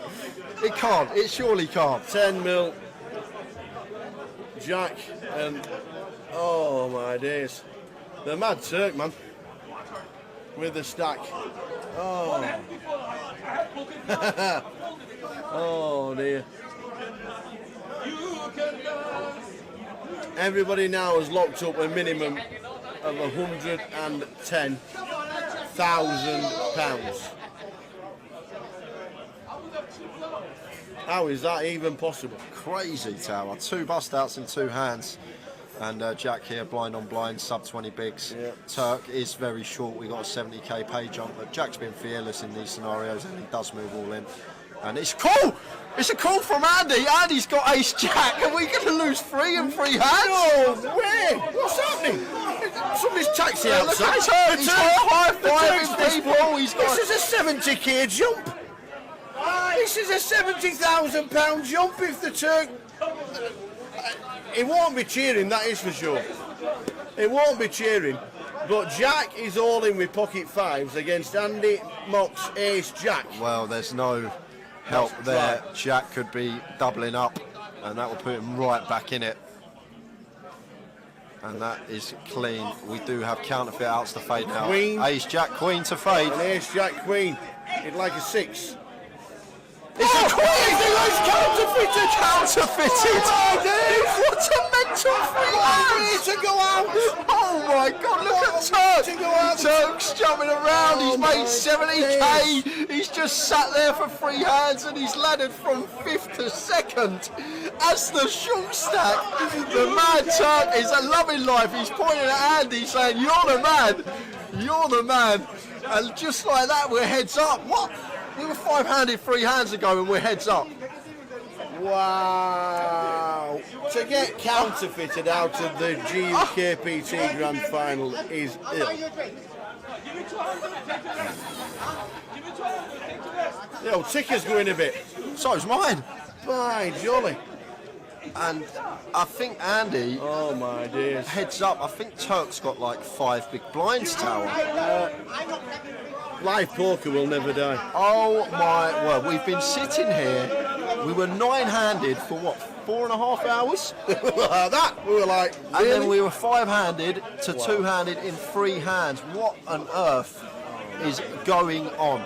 It can't. It surely can't. 10 mil. Jack and... Oh, my days. The Mad Turk, man. With the stack. Oh. Oh, dear. Everybody now has locked up a minimum of £110,000. How is that even possible? Crazy, Tower. 2 bust outs in 2 hands. And Jack here, blind on blind, sub 20 bigs. Yeah. Turk is very short. We got a 70k pay jump, but Jack's been fearless in these scenarios, and he does move all in. And it's cool. It's a call from Andy. Andy's got ace jack. Are we going to lose 3 in 3 hands? No way! What's happening? Somebody's taxi Look outside. at Turk. He's high fiving Turk's- people. He's got. This is a 70k jump. This is a £70,000 jump if the Turk... He won't be cheering, that is for sure. He won't be cheering. But Jack is all in with pocket 5s against Andy Mock's ace jack. Well, there's no help That's there. right. Jack could be doubling up, and that will put him right back in it. And that is clean. We do have counterfeit outs to fade now. Queen. Ace jack queen to fade. An ace jack queen. He'd like a 6. It's a queen! It's counterfeited! Counterfeited! What a mental freelance! To go out! Oh my god, look at Turk! To go out. Turk's jumping around, he's Oh my made 70k! He's just sat there for 3 hands and he's laddered from 5th to 2nd as the short stack. The mad Turk is loving life. He's pointing at Andy saying, "You're the man! You're the man!" And just like that, we're heads up. What? We were 5-handed 3 hands ago and we're heads up. Wow! To get counterfeited out of the GUKPT Grand Final is ill. The old ticker's going a bit. So's mine. By jolly. And I think Andy, Oh my dears. heads up, I think Turk's got like 5 big blinds, Tower. Live poker will never die. Oh my word, we've been sitting here, we were 9-handed for what, 4.5 hours? That we were like, And then really? we were 5-handed to 2-handed in 3 hands. What on earth is going on?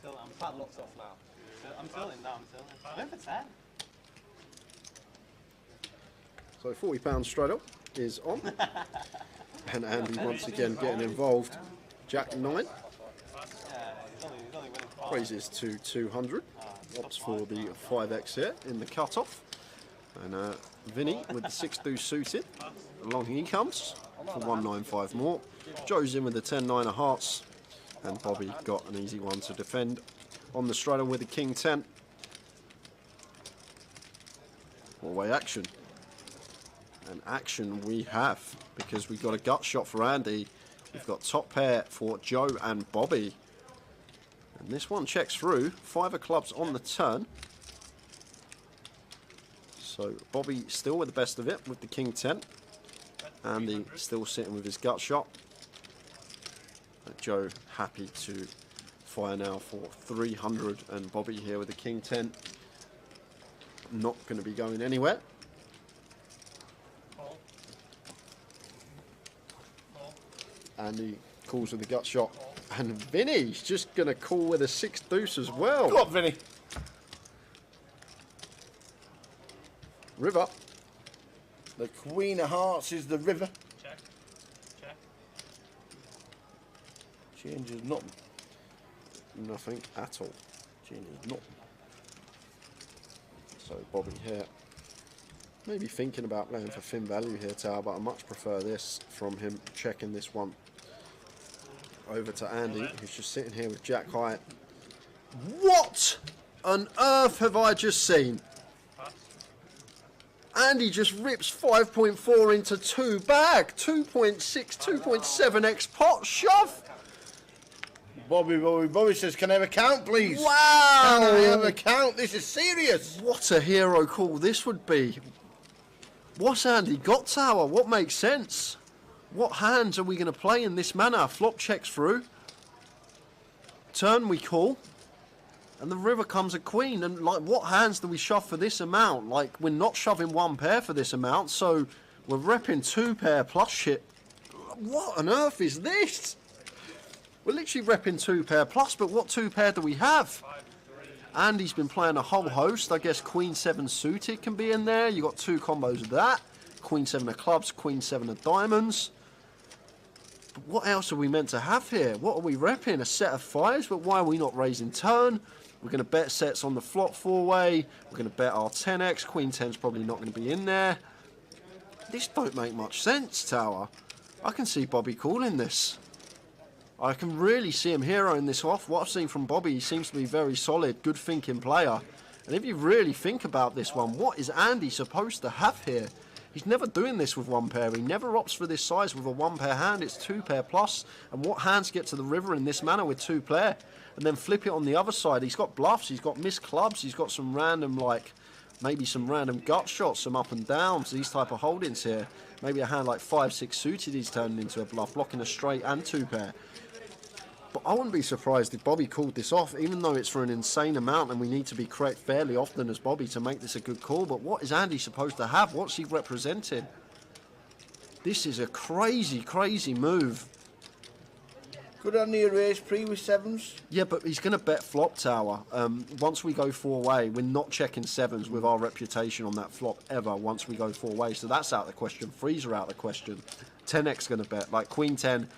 I'm padlocked off now. I'm tilting now, I'm tilting. I went for 10. So £40 straight up is on. And Andy once again getting involved. Jack 9. He's only winning 5. Raises to 200. Opts for the 5x here in the cut-off. And Vinny with the 6-2 suited. Along he comes for 195 more. Joe's in with the 10-9 of hearts. And Bobby got an easy one to defend on the straight with the King 10. Four-way action. And action we have, because we've got a gut shot for Andy. We've got top pair for Joe and Bobby. And this one checks through. 5 of clubs on the turn. So Bobby still with the best of it with the King 10. Andy still sitting with his gut shot. And Joe happy to fire now for 300. And Bobby here with the King 10. Not going to be going anywhere. Andy calls with the gut shot. And Vinny's just going to call with a 6 deuce as well. Go on, Vinny. River. The Queen of Hearts is the river. Check. Check. Changes nothing. Nothing at all. Changes nothing. So Bobby here. Maybe thinking about playing for thin value here, Tower, but I much prefer this from him checking this one over to Andy, who's just sitting here with Jack Hyatt. What on earth have I just seen? Andy just rips 5.4 into 2 bag. 2.6, 2.7x pot shove. Bobby says, can I have a count, please? Wow. Can I have a count? This is serious. What a hero call this would be. What's Andy got, Tower? What makes sense? What hands are we going to play in this manner? Flop checks through. Turn we call. And the river comes a queen. And like, what hands do we shove for this amount? Like, we're not shoving 1 pair for this amount. So we're repping 2 pair plus shit. What on earth is this? We're literally repping 2 pair plus. But what 2 pair do we have? Andy's been playing a whole host. I guess Queen 7 suited can be in there. You got 2 combos of that. Queen 7 of clubs, Queen 7 of diamonds. But what else are we meant to have here? What are we repping? A set of 5s, but why are we not raising turn? We're going to bet sets on the flop 4-way. We're going to bet our 10x. Queen 10's probably not going to be in there. This don't make much sense, Tower. I can see Bobby calling this. I can really see him heroing this off. What I've seen from Bobby, he seems to be a very solid, good thinking player. And if you really think about this one, what is Andy supposed to have here? He's never doing this with 1 pair. He never opts for this size with a 1 pair hand. It's 2 pair plus. And what hands get to the river in this manner with 2 pair? And then flip it on the other side. He's got bluffs. He's got missed clubs. He's got some random, like, maybe some random gut shots, some up and downs, these type of holdings here. Maybe a hand like 5-6 suited he's turning into a bluff, blocking a straight and 2 pair. But I wouldn't be surprised if Bobby called this off, even though it's for an insane amount and we need to be correct fairly often as Bobby to make this a good call. But what is Andy supposed to have? What's he representing? This is a crazy, crazy move. Could Andy erase pre with 7s? Yeah, but he's going to bet flop, Tower. Once we go 4-way, we're not checking 7s with our reputation on that flop ever once we go 4-way. So that's out of the question. 3s are out of the question. 10x going to bet. Like Queen 10...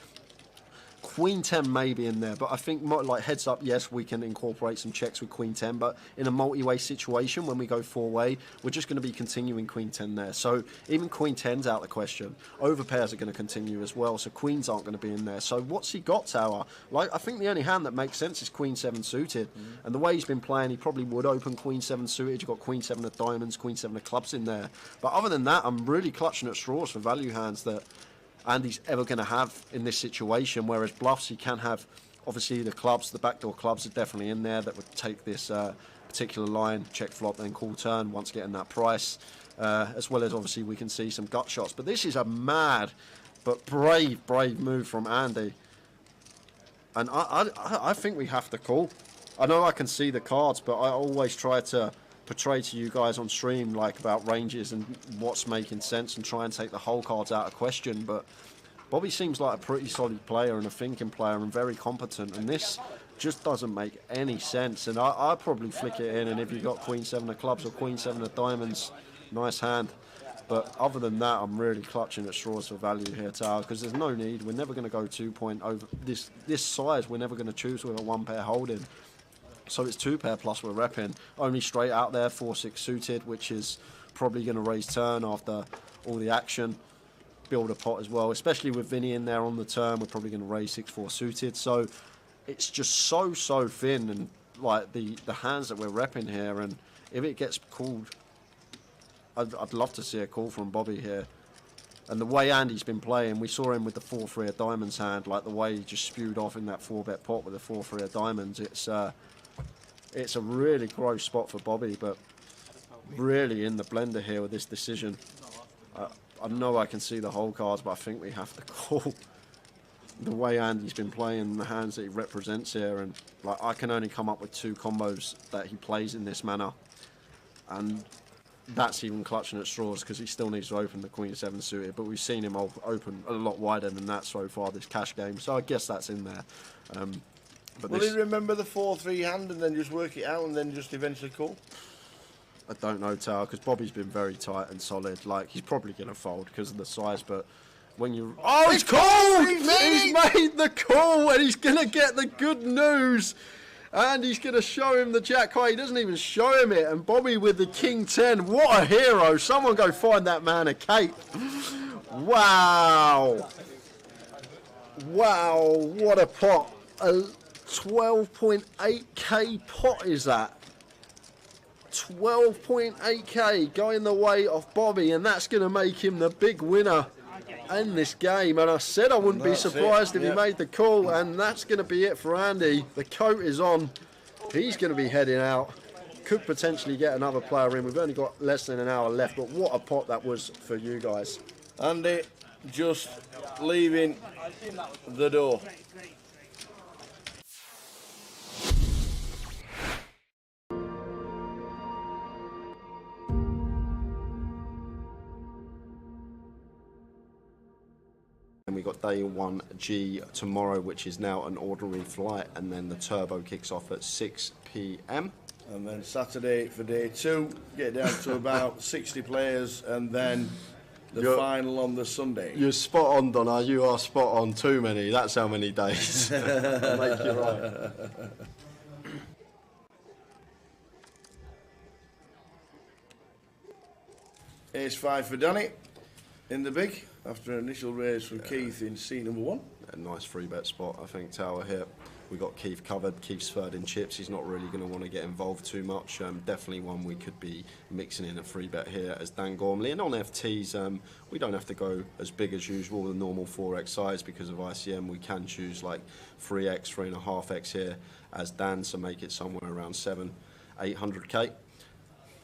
Queen 10 may be in there, but I think like heads up, yes, we can incorporate some checks with Queen 10, but in a multi-way situation, when we go 4-way, we're just going to be continuing Queen 10 there. So even Queen 10's out of the question. Overpairs are going to continue as well, so Queens aren't going to be in there. So what's he got, Tower? Like, I think the only hand that makes sense is Queen 7 suited, and the way he's been playing, he probably would open Queen 7 suited. You've got Queen 7 of diamonds, Queen 7 of clubs in there. But other than that, I'm really clutching at straws for value hands that Andy's ever going to have in this situation, whereas bluffs he can have. Obviously the clubs, the backdoor clubs are definitely in there that would take this particular line, check flop, then call turn once getting that price, as well as obviously we can see some gut shots. But this is a mad but brave move from Andy, and I think we have to call. I know I can see the cards, but I always try to portray to you guys on stream like about ranges and what's making sense and try and take the whole cards out of question. But Bobby seems like a pretty solid player and a thinking player and very competent, and this just doesn't make any sense. And I'd probably flick it in, and if you got Queen 7 of clubs or Queen 7 of diamonds, nice hand. But other than that, I'm really clutching at straws for value here, Tower, because there's no need. We're never going to go 2 point over this size. We're never going to choose with a 1-pair holding. So it's 2-pair plus we're repping. Only straight out there, 4-6 suited, which is probably going to raise turn after all the action. Build a pot as well, especially with Vinny in there on the turn. We're probably going to raise 6-4 suited. So it's just so thin, and like the hands that we're repping here. And if it gets called, I'd love to see a call from Bobby here. And the way Andy's been playing, we saw him with the 4-3 of diamonds hand, like the way he just spewed off in that 4-bet pot with the 4-3 of diamonds. It's a really gross spot for Bobby, but really in the blender here with this decision. I know I can see the whole cards, but I think we have to call. The way Andy's been playing, the hands that he represents here, and like I can only come up with 2 combos that he plays in this manner, and that's even clutching at straws because he still needs to open the Queen 7 suited, but we've seen him open a lot wider than that so far this cash game, so I guess that's in there. But Will he remember the 4-3 hand and then just work it out and then just eventually call? I don't know, Tower, because Bobby's been very tight and solid. Like, he's probably going to fold because of the size, but when you... Oh, he's called! He's made the call, and he's going to get the good news. And he's going to show him the jack high. He doesn't even show him it. And Bobby with the King 10. What a hero. Someone go find that man a cape. Wow. Wow, what a pot. 12.8k pot is that. 12.8k going the way of Bobby, and that's going to make him the big winner in this game. And I said I wouldn't be surprised if he made the call, and that's going to be it for Andy. The coat is on. He's going to be heading out. Could potentially get another player in. We've only got less than an hour left, but what a pot that was for you guys. Andy just leaving the door. And we got day 1G tomorrow, which is now an ordinary flight, and then the turbo kicks off at 6 p.m. And then Saturday for day 2, get down to about 60 players, and then the final on the Sunday. You're spot on, Donna. You are spot on. Too many. That's how many days. I'll make you right. Ace 5 for Danny in the big, after an initial raise from Keith in seat number 1. A nice 3-bet spot, I think, Tower here. We got Keith covered. Keith's third in chips. He's not really going to want to get involved too much. Definitely one we could be mixing in a 3-bet here as Dan Gormley. And on FTs, we don't have to go as big as usual, the normal 4x size, because of ICM. We can choose like 3x, 3.5x here as Dan, so make it somewhere around 700-800k.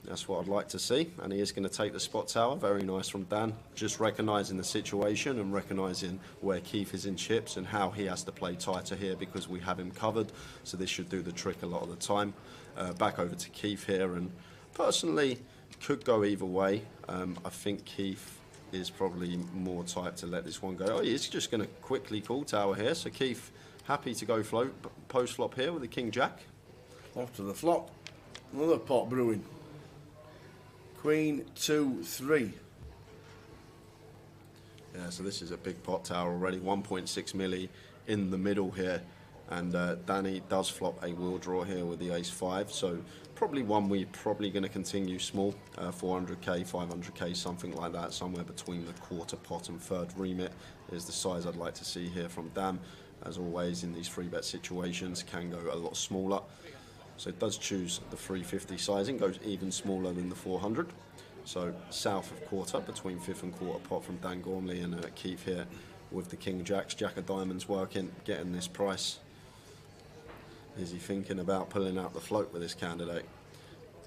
That's what I'd like to see, and he is going to take the spot, Tower. Very nice from Dan. Just recognising the situation and recognising where Keith is in chips and how he has to play tighter here because we have him covered. So this should do the trick a lot of the time. Back over to Keith here, and personally, could go either way. I think Keith is probably more type to let this one go. Oh, he's just going to quickly call, Tower here. So Keith, happy to go post flop here with the King Jack. Off to the flop. Another pot brewing. Queen 2-3. Yeah, so this is a big pot, Tower, already. 1.6 milli in the middle here. And Danny does flop a wheel draw here with the ace-5, so probably one we're probably going to continue small, 400k, 500k, something like that, somewhere between the quarter pot and third remit is the size I'd like to see here from Dan. As always, in these 3-bet situations, can go a lot smaller. So it does choose the 350 sizing, goes even smaller than the 400. So south of quarter, between fifth and quarter pot from Dan Gormley and Keith here with the King Jacks, Jack of Diamonds working, getting this price. Is he thinking about pulling out the float with this candidate?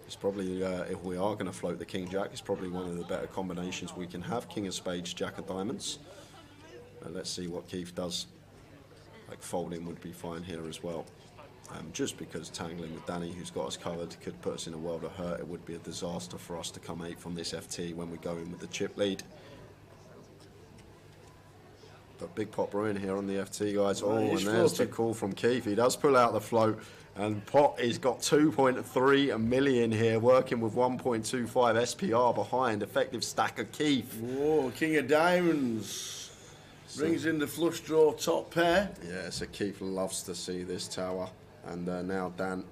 It's probably, if we are going to float the King Jack, it's probably one of the better combinations we can have. King of Spades, Jack of Diamonds. Let's see what Keith does. Like folding would be fine here as well. Just because tangling with Danny, who's got us covered, could put us in a world of hurt. It would be a disaster for us to come 8 from this FT when we go in with the chip lead. But big pot brewing here on the FT, guys. Oh, and there's the call from Keith. He does pull out the float, and pot has got 2.3 million here, working with 1.25 SPR behind. Effective stack of Keith. Whoa, King of Diamonds. Brings in the flush draw top pair. Yeah, so Keith loves to see this tower. And now Dan,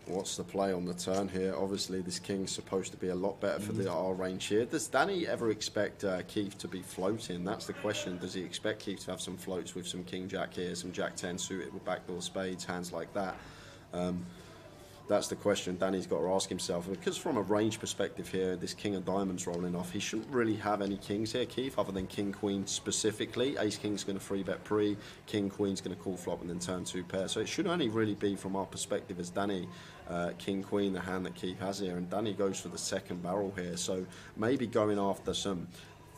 what's the play on the turn here? Obviously, this king's supposed to be a lot better for our range here. Does Danny ever expect Keith to be floating? That's the question. Does he expect Keith to have some floats with some King Jack here, some Jack 10 suited with backdoor spades, hands like that? That's the question Danny's got to ask himself. Because from a range perspective here, this King of Diamonds rolling off, he shouldn't really have any kings here, Keith, other than King Queen specifically. Ace King's going to 3-bet pre, King Queen's going to call flop and then turn 2 pair. So it should only really be from our perspective as Danny, King Queen, the hand that Keith has here. And Danny goes for the second barrel here. So maybe going after some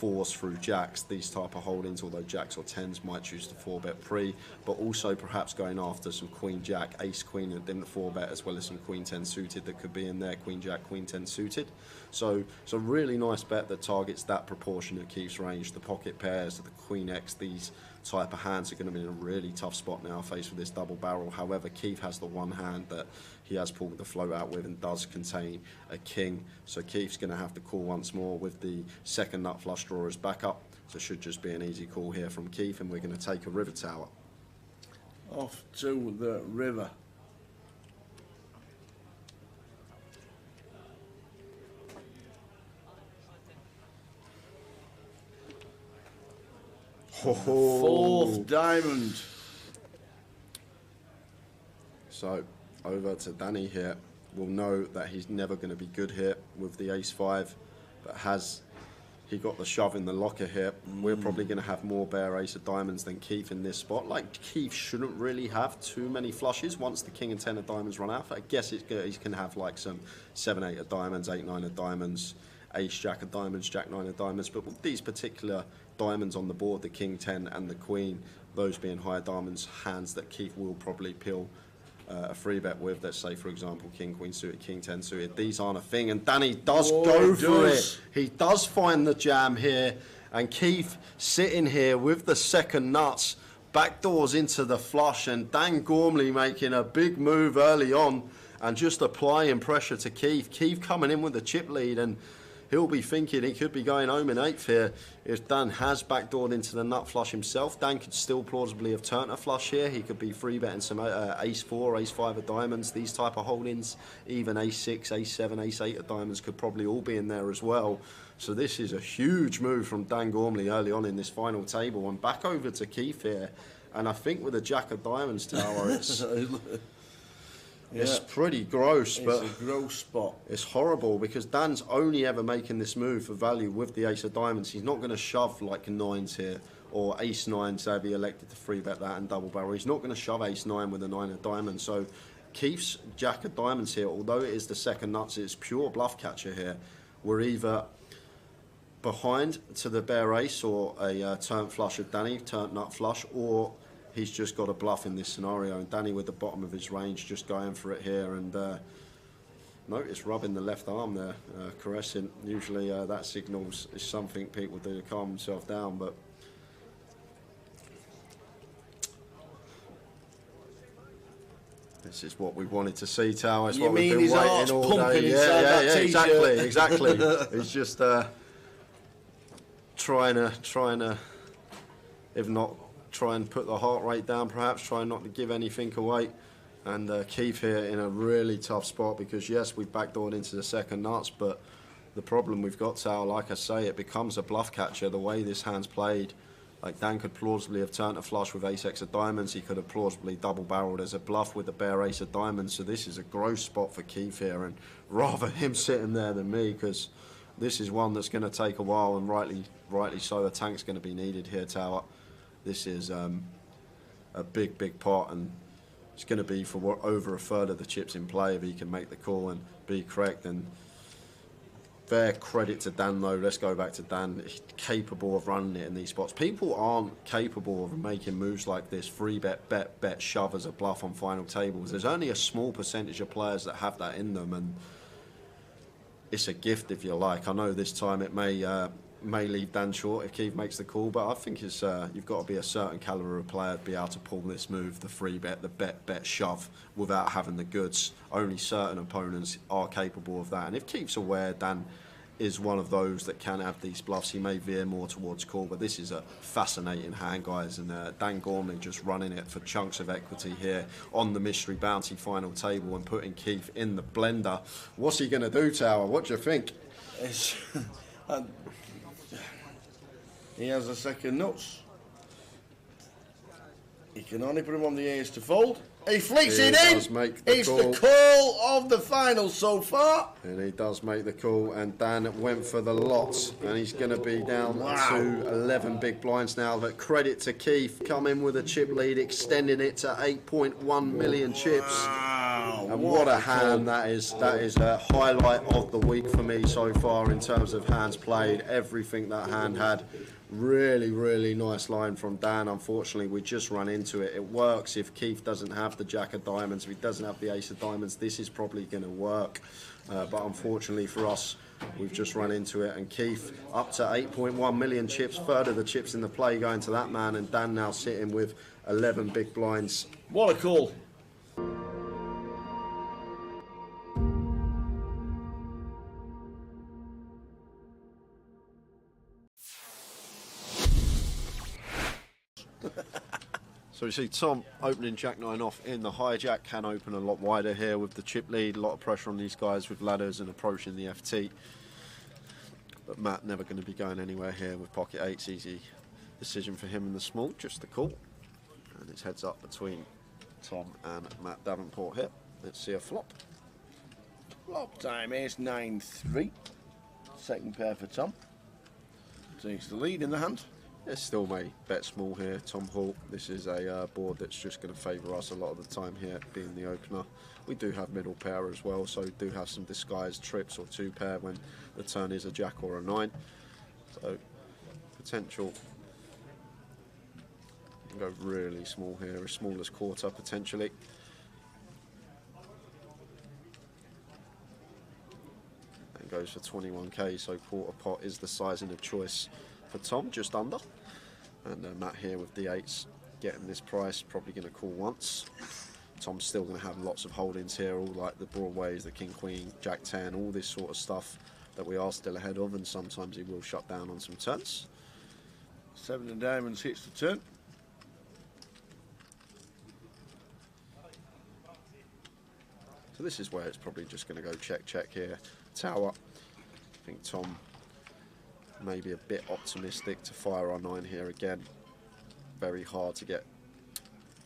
4s through jacks, these type of holdings, although jacks or 10s might choose to 4-bet pre, but also perhaps going after some Queen Jack, Ace Queen and then the 4-bet, as well as some Queen 10 suited that could be in there, Queen Jack, Queen 10 suited. So it's a really nice bet that targets that proportion at Keith's range. The pocket pairs, the Queen X, these type of hands are going to be in a really tough spot now faced with this double barrel. However, Keith has the one hand that he has pulled the float out with and does contain a king. So Keith's going to have to call once more with the second nut flush draw as backup. So it should just be an easy call here from Keith, and we're going to take a river tower. Off to the river. Fourth diamond. So over to Danny here. We'll know that he's never going to be good here with the ace-5, but has he got the shove in the locker here? We're probably going to have more bare ace of diamonds than Keith in this spot. Like, Keith shouldn't really have too many flushes once the king and 10 of diamonds run out. I guess he's going to have like some 7, 8 of diamonds, 8, 9 of diamonds, ace, jack of diamonds, jack 9 of diamonds. But with these particular diamonds on the board, the king 10 and the queen, those being higher diamonds, hands that Keith will probably peel a 3-bet with, let's say for example King Queen suited, King 10 suited, these aren't a thing, and Danny does go for it. He does find the jam here, and Keith sitting here with the second nuts, backdoors into the flush, and Dan Gormley making a big move early on and just applying pressure to Keith. Keith coming in with the chip lead, and he'll be thinking he could be going home in 8th here if Dan has backdoored into the nut flush himself. Dan could still plausibly have turned a flush here. He could be 3-betting some ace-4, ace-5 of diamonds, these type of holdings. Even ace-6, ace-7, ace-8 of diamonds could probably all be in there as well. So this is a huge move from Dan Gormley early on in this final table. And back over to Keith here. And I think with the jack of diamonds tower, it's pretty gross, but it's a gross spot. It's horrible because Dan's only ever making this move for value with the ace of diamonds. He's not going to shove like 9s here or ace 9, so if he elected to 3-bet that and double barrel. He's not going to shove ace 9 with a 9 of diamonds. So Keith's jack of diamonds here, although it is the second nuts, it's pure bluff catcher here. We're either behind to the bare ace or a turn flush of Danny, turn nut flush, or he's just got a bluff in this scenario, and Danny with the bottom of his range just going for it here, and notice rubbing the left arm there, caressing. Usually that signals is something people do to calm themselves down, but this is what we wanted to see, Tao. It's what we've been waiting all day. Yeah, exactly. He's just trying to, if not try and put the heart rate down, perhaps try not to give anything away. And Keith here in a really tough spot because, yes, we've backdoored into the second nuts, but the problem we've got, Sal, like I say, it becomes a bluff catcher the way this hand's played. Like, Dan could plausibly have turned a flush with ace-x of diamonds. He could have plausibly double-barreled as a bluff with the bare ace of diamonds. So this is a gross spot for Keith here, and rather him sitting there than me, because this is one that's going to take a while, and rightly so. A tank's going to be needed here, Tower. This is a big pot, and it's going to be for over a third of the chips in play if he can make the call and be correct. And fair credit to Dan, though. Let's go back to Dan. He's capable of running it in these spots. People aren't capable of making moves like this. Free bet, shove as a bluff on final tables. There's only a small percentage of players that have that in them, and it's a gift, if you like. I know this time it may leave Dan short if Keith makes the call, but I think it's you've got to be a certain caliber of player to be able to pull this move, the free bet, the bet shove, without having the goods. Only certain opponents are capable of that, and if Keith's aware Dan is one of those that can have these bluffs, he may veer more towards call. But this is a fascinating hand, guys, and Dan Gormley just running it for chunks of equity here on the mystery bounty final table and putting Keith in the blender. What's he going to do, Tower? What do you think? He has a second nuts. He can only put him on the ace to fold. He flicks it in. It's the call of the final so far. And he does make the call, and Dan went for the lot, and he's going to be down to 11 big blinds now. But credit to Keith, coming with a chip lead, extending it to 8.1 million chips. And what a hand that is. That is a highlight of the week for me so far in terms of hands played. Everything that hand had. Really nice line from Dan. Unfortunately, we just run into it. It works if Keith doesn't have the jack of diamonds, if he doesn't have the ace of diamonds. This is probably going to work, but unfortunately for us, we've just run into it. And Keith up to 8.1 million chips, third of the chips in the play going to that man, and Dan now sitting with 11 big blinds. What a call. So we see Tom opening Jack-9 off in the hijack. Can open a lot wider here with the chip lead. A lot of pressure on these guys with ladders and approaching the FT. But Matt never going to be going anywhere here with pocket eights. Easy decision for him in the small, just the call. And it's heads up between Tom and Matt Davenport here. Let's see a flop. Flop time, ace 9-3. Second pair for Tom. Takes the lead in the hand. It still may bet small here, Tom Hall. This is a board that's just going to favour us a lot of the time here, being the opener. We do have middle pair as well, so we do have some disguised trips or two pair when the turn is a jack or a 9. So potential. Go really small here, as small as quarter potentially. And goes for 21k, so quarter pot is the sizing of choice for Tom, just under. And Matt here with D8s getting this price, probably going to call once. Tom's still going to have lots of holdings here, all like the Broadways, the King Queen, Jack 10, all this sort of stuff that we are still ahead of, and sometimes he will shut down on some turns. 7 of diamonds hits the turn. So this is where it's probably just going to go check here. Tower. I think Tom maybe a bit optimistic to fire our 9 here again. Very hard to get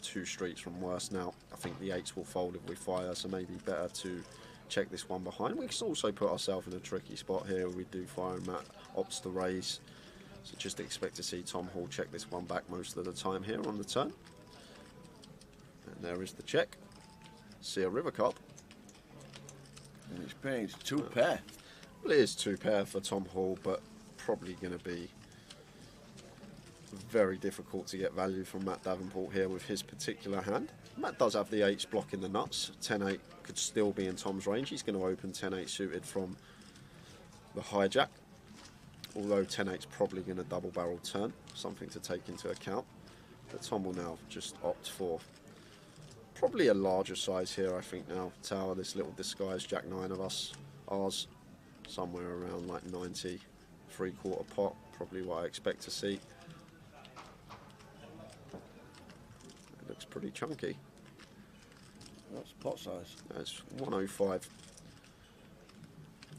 2 streets from worse now. I think the 8s will fold if we fire, so maybe better to check this one behind. We can also put ourselves in a tricky spot here. We do fire and Matt opts to raise. So just expect to see Tom Hall check this one back most of the time here on the turn. And there is the check. See a river card. And it's paying 2 pair. Well, it is 2 pair for Tom Hall, but probably going to be very difficult to get value from Matt Davenport here with his particular hand. Matt does have the 8s blocking the nuts. 10-8 could still be in Tom's range. He's going to open 10-8 suited from the hijack, although 10-8's probably going to double barrel turn, something to take into account. But Tom will now just opt for probably a larger size here, I think now. Tower, this little disguised Jack 9 of ours, somewhere around like 90. 3/4 pot, probably what I expect to see. pretty chunky. That's pot size. That's 105.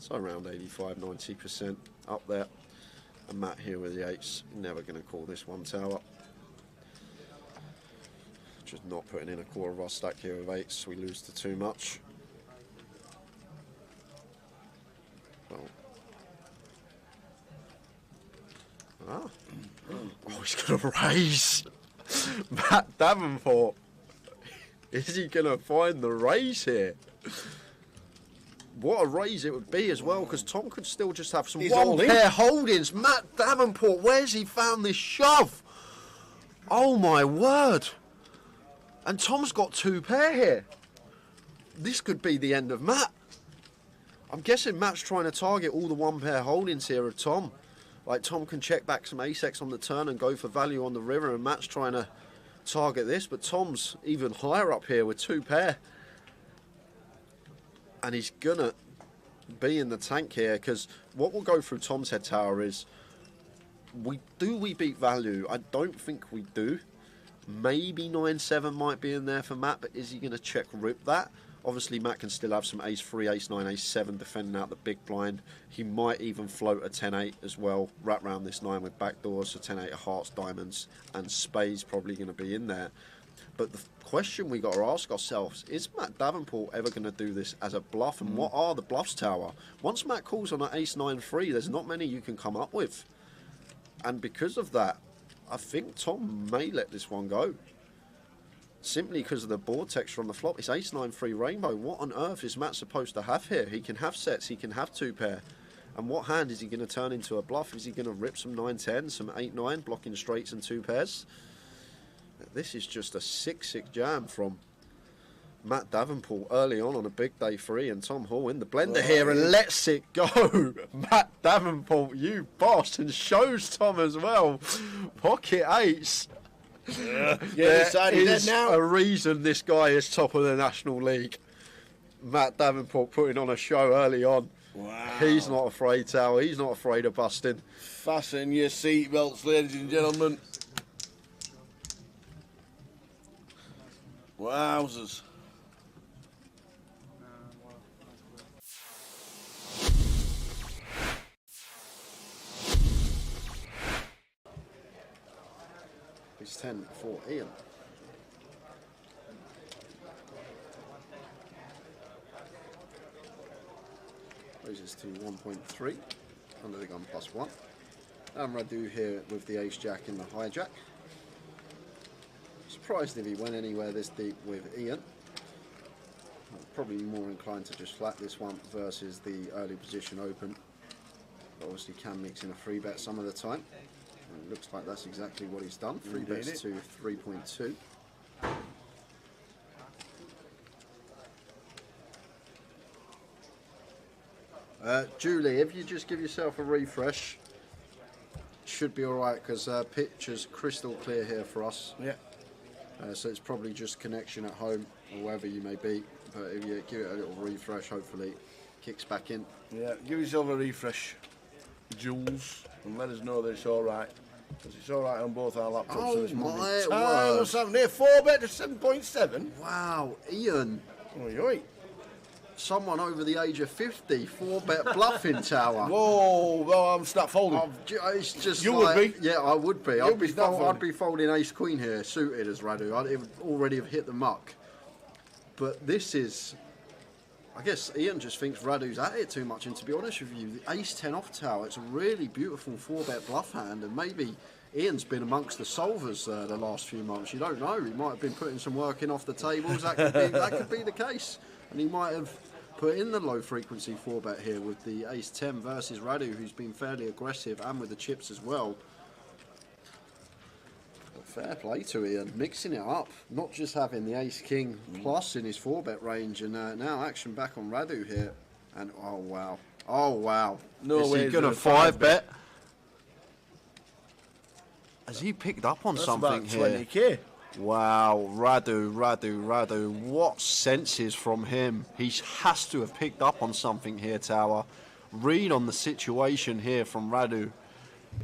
So around 85-90% up there. And Matt here with the 8s. Never going to call this one tower. Just not putting in a quarter of our stack here with 8s. We lose to too much. Well. Ah. Oh, he's going to raise. Matt Davenport. Is he going to find the raise here? What a raise it would be as well, because Tom could still just have some one-pair holdings. Matt Davenport, where's he found this shove? Oh, my word. And Tom's got 2 pair here. This could be the end of Matt. I'm guessing Matt's trying to target all the one-pair holdings here of Tom. Like, Tom can check back some ace-x on the turn and go for value on the river, and Matt's trying to target this, but Tom's even higher up here with 2 pair. And he's gonna be in the tank here, because what will go through Tom's head tower is, we beat value? I don't think we do. Maybe 9-7 might be in there for Matt, but is he going to check rip that? Obviously Matt can still have some ace-3, ace-9, ace-7 defending out the big blind. He might even float a 10-8 as well, wrap round this 9 with backdoors, so 10-8 of hearts, diamonds and spades probably going to be in there. But the question we got to ask ourselves, is Matt Davenport ever going to do this as a bluff? And what are the bluffs, Tower? Once Matt calls on an ace-9-3, there's not many you can come up with. And because of that, I think Tom may let this one go. Simply because of the board texture on the flop. It's ace-9-3 rainbow. What on earth is Matt supposed to have here? He can have sets, he can have 2 pair. And what hand is he going to turn into a bluff? Is he going to rip some 9-10, some 8-9, blocking straights and 2 pairs? This is just a 6-6 jam from Matt Davenport early on a big day 3, and Tom Hall in the blender here and lets it go. Matt Davenport, you boss, and shows Tom as well. Pocket 8s. There is now a reason this guy is top of the National League. Matt Davenport putting on a show early on. Wow. He's not afraid, Tower. He's not afraid of busting. Fasten your seatbelts, ladies and gentlemen. Wowzers. It's 10 for Ian. Raises to 1.3 under the gun +1. And Radu here with the ace-jack in the hijack. Surprised if he went anywhere this deep with Ian. Probably more inclined to just flat this one versus the early position open. But obviously can mix in a 3-bet some of the time. And it looks like that's exactly what he's done. 3-bets to 3.2. Julie, if you just give yourself a refresh, should be alright, because picture's crystal clear here for us. Yeah. So it's probably just connection at home or wherever you may be. But if you give it a little refresh, hopefully it kicks back in. Yeah, give yourself a refresh, Jules, and let us know that it's alright. Because it's alright on both our laptops. Oh, so it's my Monday. word. What's happening here? 4-bet to 7.7. Wow, Ian. Oi. Someone over the age of 50, 4-bet bluffing, Tower. Whoa, well, I'm start folding. It's just You like, would be. Yeah, I would be. You'd be I'd be folding ace-queen here, suited as Radu. It would already have hit the muck. But this is... I guess Ian just thinks Radu's at it too much, and to be honest with you, the ace-10 off Tower, it's a really beautiful 4-bet bluff hand, and maybe Ian's been amongst the solvers the last few months. You don't know. He might have been putting some work in off the tables. That could be the case. And he might have put in the low-frequency 4-bet here with the ace-10 versus Radu, who's been fairly aggressive, and with the chips as well. Fair play to Ian, mixing it up, not just having the ace-king plus in his 4-bet range, and now action back on Radu here, and oh wow, No is way he gonna 5-bet? Has he picked up on something about here? 20k. Wow, Radu, what senses from him. He has to have picked up on something here, Tower. Read on the situation here from Radu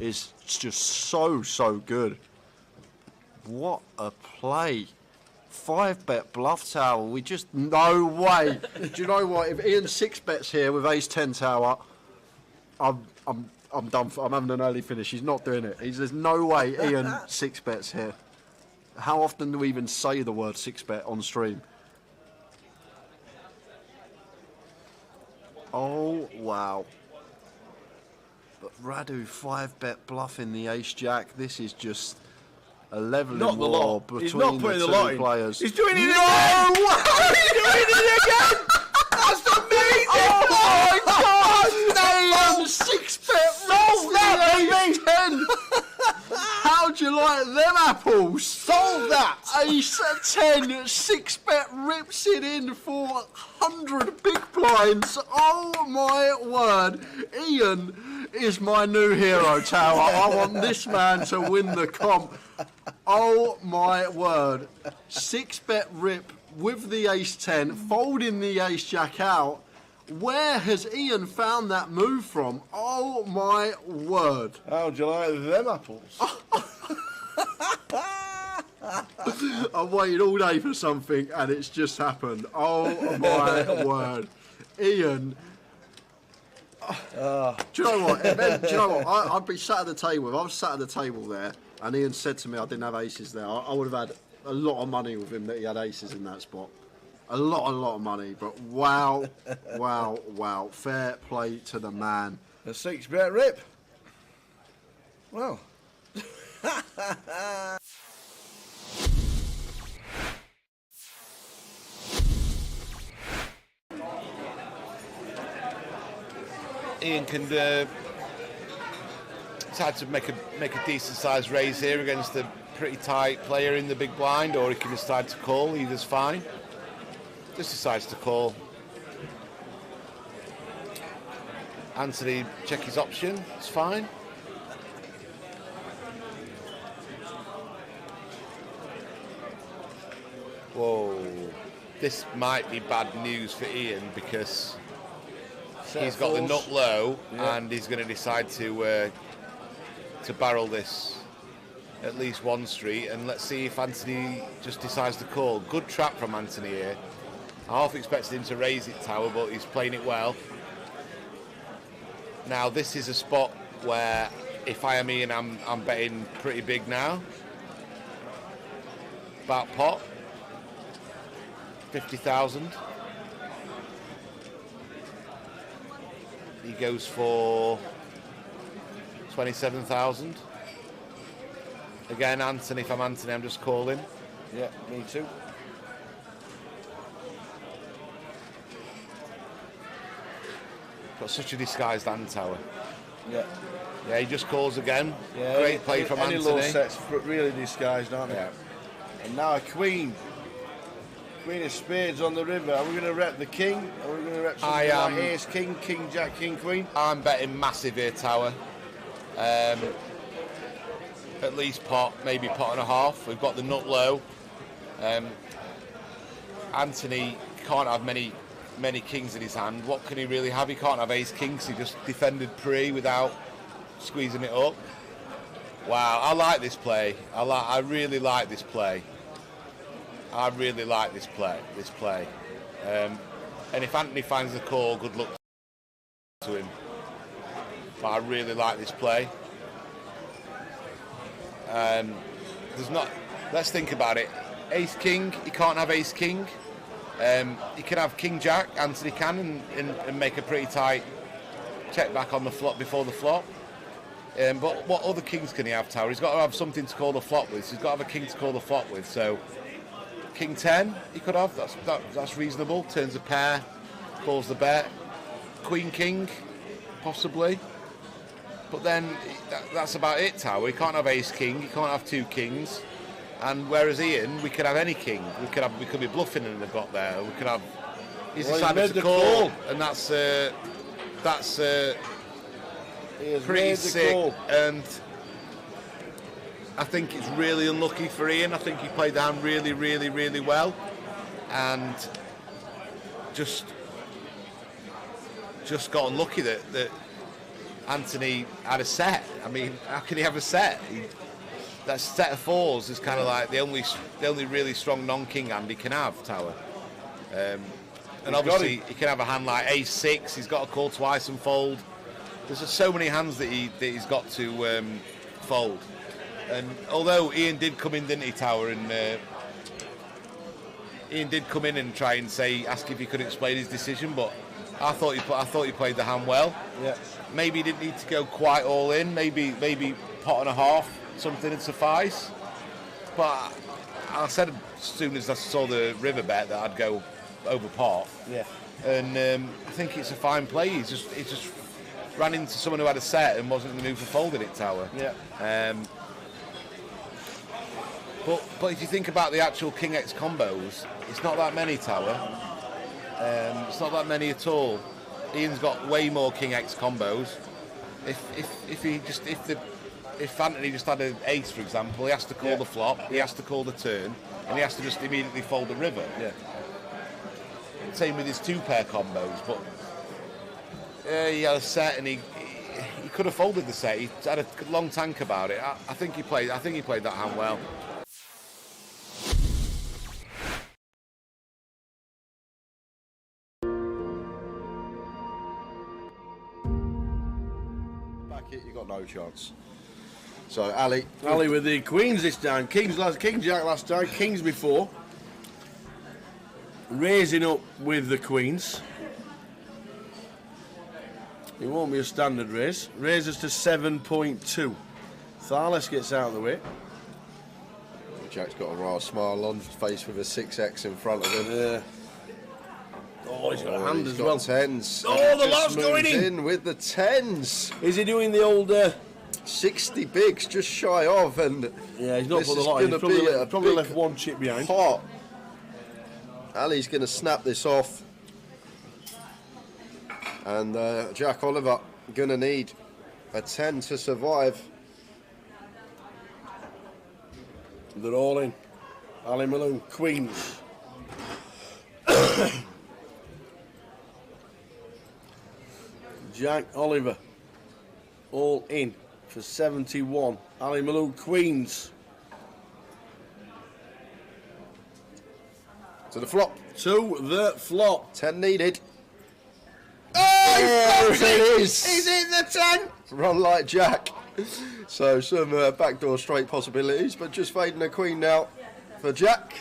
is just so good. What a play 5-bet bluff tower. We just, no way. Do you know what? If Ian 6-bets here with ace 10 tower, I'm done. I'm having an early finish. He's not doing it. There's no way Ian 6-bets here. How often do we even say the word 6-bet on stream? Oh, wow. But Radu 5-bet bluffing the ace jack. This is just a leveling Not the war lot. between He's not the putting the two lot in. players. He's doing it no again! Way! He's doing it again! That's amazing! Oh my God! Ian 6-bet Solve that, ace 10. How'd you like them apples? Solve that! Ace 10, 6-bet rips it in for 100 big blinds. Oh my word. Ian is my new hero, Tower. I want this man to win the comp. Oh my word. 6-bet rip with the ace 10, folding the ace jack out. Where has Ian found that move from? Oh my word. How'd you like them apples? I've waited all day for something and it's just happened. Oh my word. Ian. Do you know what? Do you know what? I'd be sat at the table. If I was sat at the table there and Ian said to me I didn't have aces there, I would have had a lot of money with him that he had aces in that spot. A lot of money. But wow, wow. Fair play to the man. A 6-bet rip. Well. Ian can decide to make a decent sized raise here against a pretty tight player in the big blind, or he can decide to call. Either's fine. Just decides to call. Anthony check his option. It's fine. Whoa, this might be bad news for Ian because he's got the nut low, and he's going to decide to barrel this at least one street, and let's see if Anthony just decides to call. Good trap from Anthony here. I half expected him to raise it, Tower, but he's playing it well. Now this is a spot where if I am Ian, I'm betting pretty big now. About pot. 50,000. He goes for 27,000. Again, Anthony, if I'm Anthony, I'm just calling. Yeah, me too. Got such a disguised hand, Tower. Yeah. Yeah, he just calls again. Yeah, Great play from any Anthony. low sets really disguised, aren't they? Yeah. And now a queen. Queen of spades on the river. Are we going to rep the king? Are we going to rep something like ace, king, king, jack, king, queen? I'm betting massive here, Tower. At least pot, maybe pot and a half. We've got the nut low. Anthony can't have many kings in his hand. What can he really have? He can't have ace kings. He just defended pre without squeezing it up. Wow, I like this play. I really like this play. I really like this play. And if Anthony finds the call, good luck to him. But I really like this play. Let's think about it. Ace king, he can't have ace king. He can have king jack, Anthony can, and make a pretty tight check back on the flop before the flop. But what other kings can he have, Tower? He's got to have something to call the flop with. So he's got to have a king to call the flop with. So king 10 he could have. That's reasonable. Turns a pair, calls the bet. Queen king, possibly. But then that's about it, Tower. He can't have ace king. He can't have two kings. And whereas Ian, we could have any king. We could be bluffing in the got there. We could have. He's decided to call, and that's pretty sick. And I think it's really unlucky for Ian. I think he played the hand really, really, really well, and just got unlucky that Anthony had a set. I mean, how can he have a set? that set of fours is kind of like the only really strong non-king hand he can have, Tower. And obviously he can have a hand like ace-6. He's got to call twice and fold. There's just so many hands that he's got to fold. And although Ian did come in, didn't he, Tower? And Ian did come in and try and ask if he could explain his decision, but I thought he played the hand well. Yeah. Maybe he didn't need to go quite all in. Maybe pot and a half, something would suffice. But I said as soon as I saw the river bet that I'd go over pot. Yeah. And I think it's a fine play. He just ran into someone who had a set and wasn't in the mood for folding it, Tower. Yeah. But if you think about the actual King X combos, it's not that many, Tower. It's not that many at all. Ian's got way more King X combos. If Anthony just had an ace, for example, he has to call the flop, he has to call the turn, and he has to just immediately fold the river. Yeah. Same with his 2-pair combos, but he had a set and he could have folded the set. He had a long tank about it. I think he played that hand well. Back it, you got no chance. So Ali with the queens this time. King jack last time, kings before. Raising up with the queens. It won't be a standard raise. Raises to 7.2. Tharles gets out of the way. Jack's got a rather smile on his face with a 6x in front of him. Oh, he's got a hand he's as got well. Tens. Oh, the Just lot's going moves in with the tens. Is he doing the old 60 bigs, just shy of, and yeah, he's not this put the is lot in. gonna He's be probably a left big one chip behind. pot. Ali's going to snap this off, and Jack Oliver going to need a 10 to survive. They're all in. Ali Malone, queens. Jack Oliver, all in for 71. Ali Malone, queens. To the flop. To the flop. 10 needed. Oh, There it is. He's in the 10. Run like Jack. So some backdoor straight possibilities, but just fading a queen now for Jack.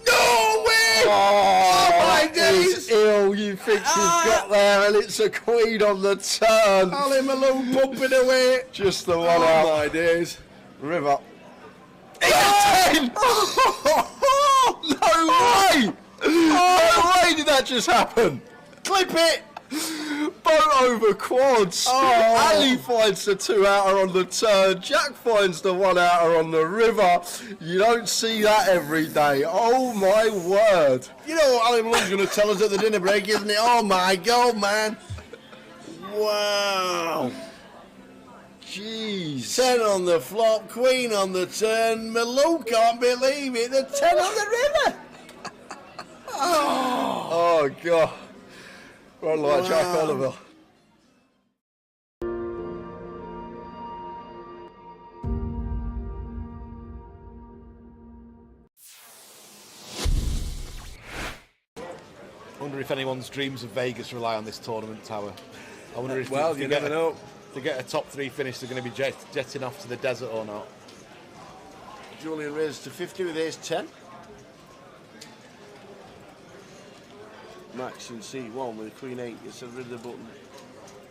No way! Oh, my days! It's ill. You think you've got there, and it's a queen on the turn. Ali Malone pumping away. Just the one Oh out. my days. River. Oh! No way! No way did that just happen? Clip it! Boat over quads. Oh. Ali finds the 2-outer on the turn. Jack finds the 1-outer on the river. You don't see that every day. Oh my word. You know what Ali Malone's going to tell us at the dinner break, isn't it? Oh my God, man. Wow. Jeez. 10 on the flop, queen on the turn. Malone can't believe it. The 10 on the river. Oh God. Run like Jack Oliver. I wonder if anyone's dreams of Vegas rely on this tournament, Tower. I wonder if Well, you never know. to get a top 3 finish, they're going to be jetting off to the desert or not. Julian raised to 50 with ace 10. Max in C1 with queen 8 gets rid of the button.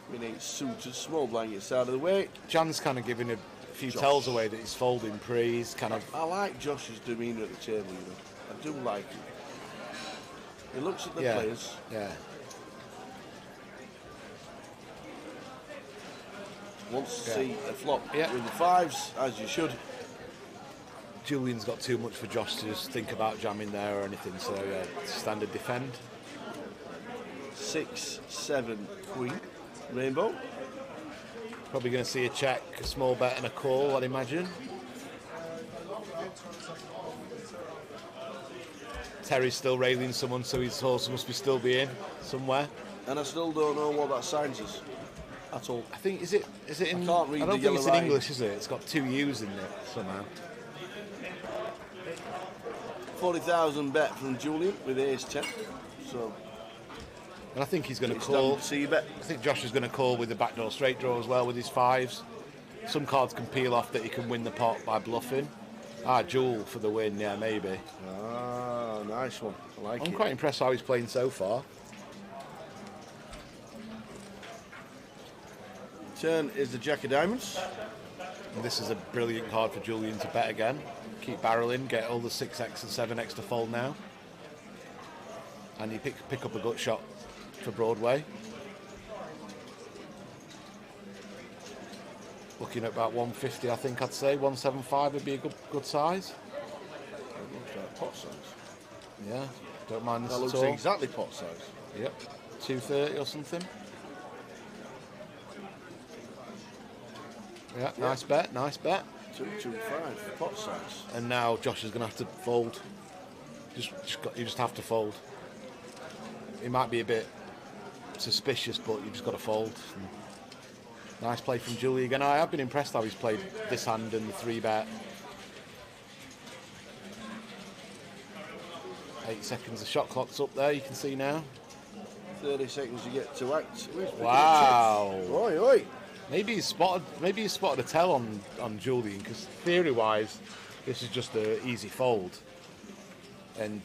Queen 8 suited, small blind gets out of the way. Jan's kind of giving a few tells away that he's folding pre. He's kind of. I like Josh's demeanour at the table, you know. I do like it. He looks at the players. Yeah. Wants to see a flop Yeah. with the 5s, as you should. Julian's got too much for Josh to just think about jamming there or anything, so standard defend. 6, 7, queen, rainbow. Probably going to see a check, a small bet and a call, I'd imagine. Terry's still railing someone, so his horse must be still be in somewhere. And I still don't know what that signs us. at all. I think is it in? I can't read I the don't think yellow it's in line. English, is it? It's got 2 U's in it somehow. 40,000 bet from Julian with ace 10. So And I think he's going to it's call. done C-bet. I think Josh is going to call with the backdoor straight draw as well with his 5s. Some cards can peel off that he can win the pot by bluffing. Jewel for the win, yeah, maybe. Ah, nice one. I like I'm it. quite impressed how he's playing so far. Turn is the Jack of Diamonds. And this is a brilliant card for Julian to bet again. Keep barreling, get all the 6x and 7x to fold now. And you pick up a gut shot for Broadway. Looking at about 150, I think I'd say. 175 would be a good size. Pot size. Yeah, don't mind this That at looks all. exactly pot size. Yep, 230 or something. Yeah, nice bet, nice bet. 225 pot size. And now Josh is going to have to fold. You just have to fold. It might be a bit suspicious, but you just got to fold. And nice play from Julie again. I have been impressed how he's played this hand and the 3-bet. 8 seconds, the shot clock's up there, you can see now. 30 seconds you get to act. Wow. Oi, oi. Maybe he's spotted a tell on Julian, because theory-wise, this is just an easy fold. And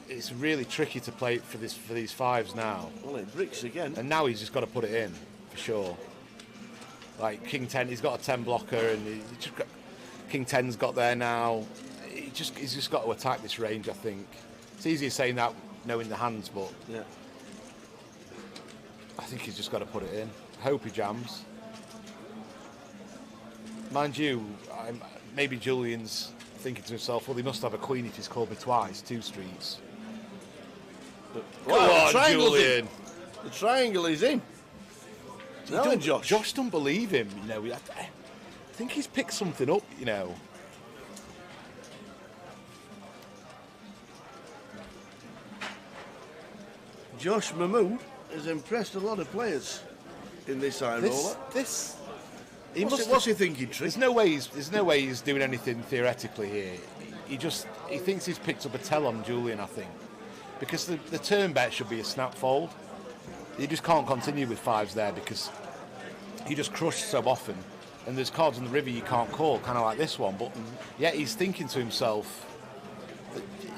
it's really tricky to play for these 5s now. Well, it bricks again. And now he's just got to put it in, for sure. Like King 10, he's got a 10 blocker, and King 10's got there now. He's just got to attack this range, I think. It's easier saying that knowing the hands, but yeah. I think he's just got to put it in. I hope he jams. Mind you, maybe Julian's thinking to himself, well, he must have a queen if he's called me twice, 2 streets. But Wow, come the on, triangle's Julian. in. The triangle is in. No, Josh. Josh don't believe him, you know. I think he's picked something up, you know. Josh Mahmood has impressed a lot of players in this high roller. What's he thinking, Trick? There's no way he's doing anything theoretically here. He thinks he's picked up a tell on Julian, I think, because the turn bet should be a snap fold. You just can't continue with 5s there because he just crushed so often, and there's cards on the river you can't call, kind of like this one. But yet he's thinking to himself.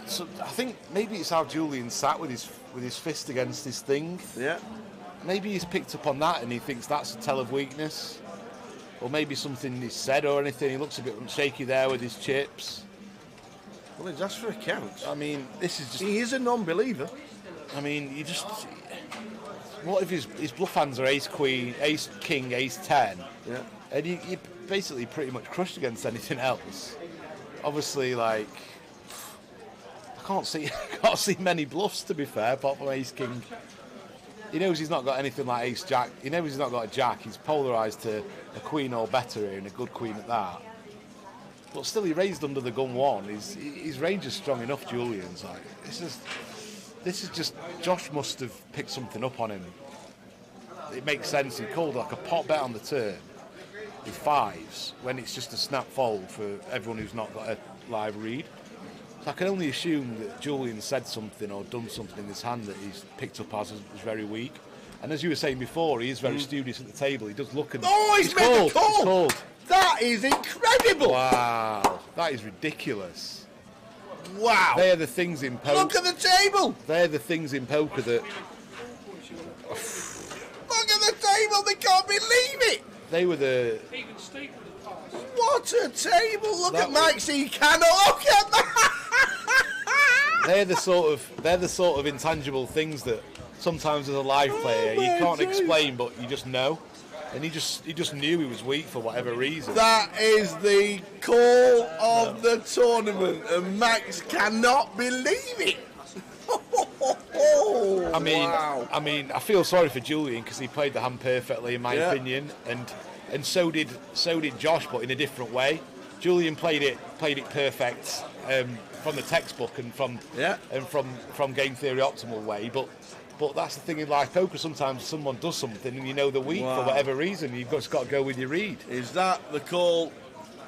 So I think maybe it's how Julian sat with his fist against his thing. Yeah. Maybe he's picked up on that and he thinks that's a tell of weakness. Or maybe something he's said or anything. He looks a bit shaky there with his chips. Well, he's asked for a count. I mean, this is just... He is a non-believer. I mean, you just... What if his bluff hands are ace queen, ace king, ace 10? Yeah. And you basically pretty much crushed against anything else. Obviously, like... I can't see many bluffs, to be fair, apart from ace king. He knows he's not got anything like ace jack. He knows he's not got a jack. He's polarised to a queen or better here, and a good queen at that. But still, he raised under the gun 1. His range is strong enough, Julian's. Like, this is just... Josh must have picked something up on him. It makes sense. He called like a pot bet on the turn with 5s when it's just a snap fold for everyone who's not got a live read. So I can only assume that Julian said something or done something in this hand that he's picked up as very weak. And as you were saying before, he is very studious at the table. He does look and... Oh, he's made called. the call! He's called. That is incredible! Wow, that is ridiculous. Wow! They are the things in poker. Look at the table! They're the things in poker that... Look at the table! They can't believe it! They were the... What a table! Look at Mike C. Cannon! Look at that! They're the sort of intangible things that sometimes as a live player you can't explain, but you just know. And he just knew he was weak for whatever reason. That is the call of the tournament, and Max cannot believe it. I mean, I feel sorry for Julian because he played the hand perfectly, in my opinion, and so did Josh, but in a different way. Julian played it perfect from the textbook and from game theory optimal way, but But that's the thing in live poker. Sometimes someone does something and you know the week for whatever reason. You've just got to go with your read. Is that the call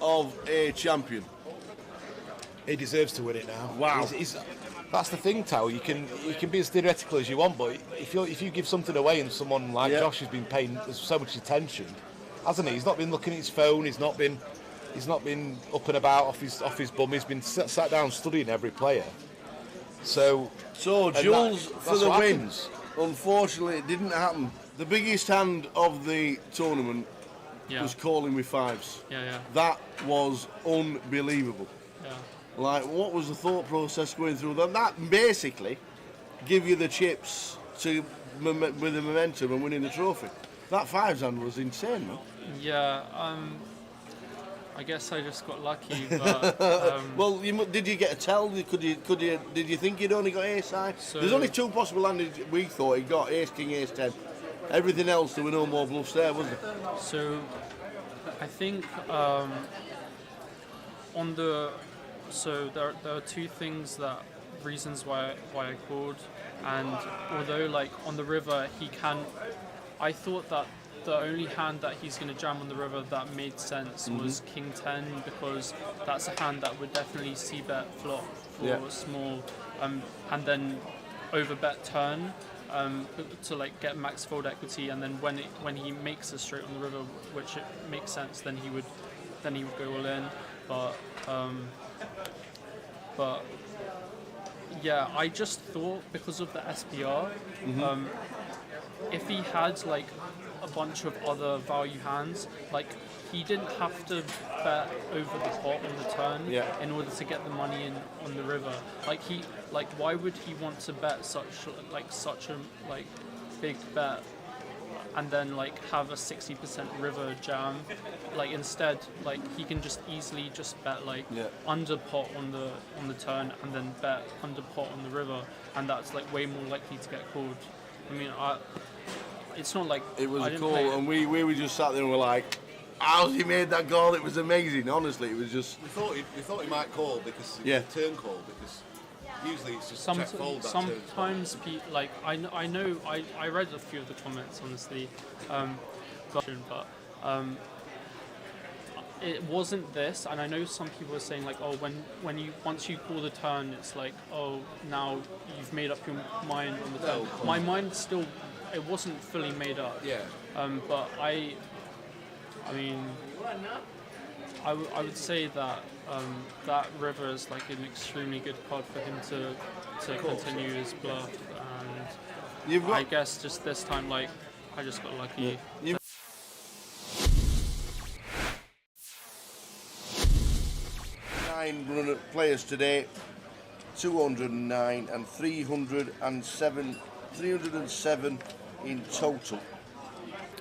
of a champion? He deserves to win it now. Wow. That's the thing, Tao. You can be as theoretical as you want, but if you give something away and someone like Josh has been paying so much attention, hasn't he? He's not been looking at his phone. He's not been up and about off his bum. He's been sat down studying every player. So Jules for the win. Happens. Unfortunately, it didn't happen. The biggest hand of the tournament was calling with fives. Yeah. That was unbelievable. Yeah. Like, what was the thought process going through that? That basically give you the chips with the momentum and winning the trophy. That fives hand was insane, man. Yeah. I guess I just got lucky, but well, did you get a tell? Did you think you'd only got ace high? There's only two possible hands we thought he got: ace king, ace 10. Everything else, there were no more bluffs there, was there? So I think there are two reasons why I called, and although like on the river I thought that the only hand that he's going to jam on the river that made sense was King 10, because that's a hand that would definitely c-bet flop for small, and then over-bet turn to like get max fold equity, and then when he makes a straight on the river, which it makes sense, then he would go all in. But yeah, I just thought because of the SPR, if he had like a bunch of other value hands, like he didn't have to bet over the pot on the turn in order to get the money in on the river. Like why would he want to bet such a big bet and then like have a 60% river jam? Like instead, like he can just easily bet like under pot on the turn and then bet under pot on the river, and that's like way more likely to get called. I mean, it's not like it was a call, and we were just sat there and we're like, how's he made that goal? It was amazing. Honestly, it was just. We thought he might call because it's a turn call, because usually it's just check fold. Sometimes I know I read a few of the comments honestly, but it wasn't this, and I know some people are saying like, oh, once you call the turn, it's like, oh, now you've made up your mind on the turn. My mind still, it wasn't fully made up. Yeah. But I mean, I would say that that river is like an extremely good card for him to continue his bluff, and I guess just this time, like, I just got lucky. Yeah. 9 players today, 209 and 307 in total.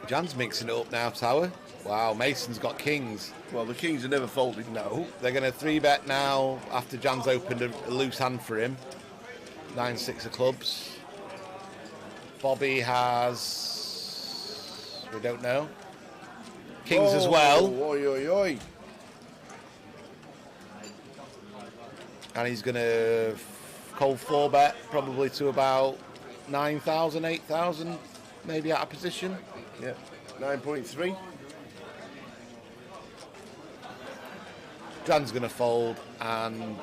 Jan's mixing it up now, Tower. Wow, Mason's got kings. Well, the kings are never folded. No, they're going to 3-bet now after Jan's opened a loose hand for him. 9-6 of clubs. Bobby has, we don't know, kings as well. Oi, oi, oi. And he's going to cold 4-bet probably to about 9,000, 8,000, maybe out of position. Yeah, 9.3. Jan's going to fold and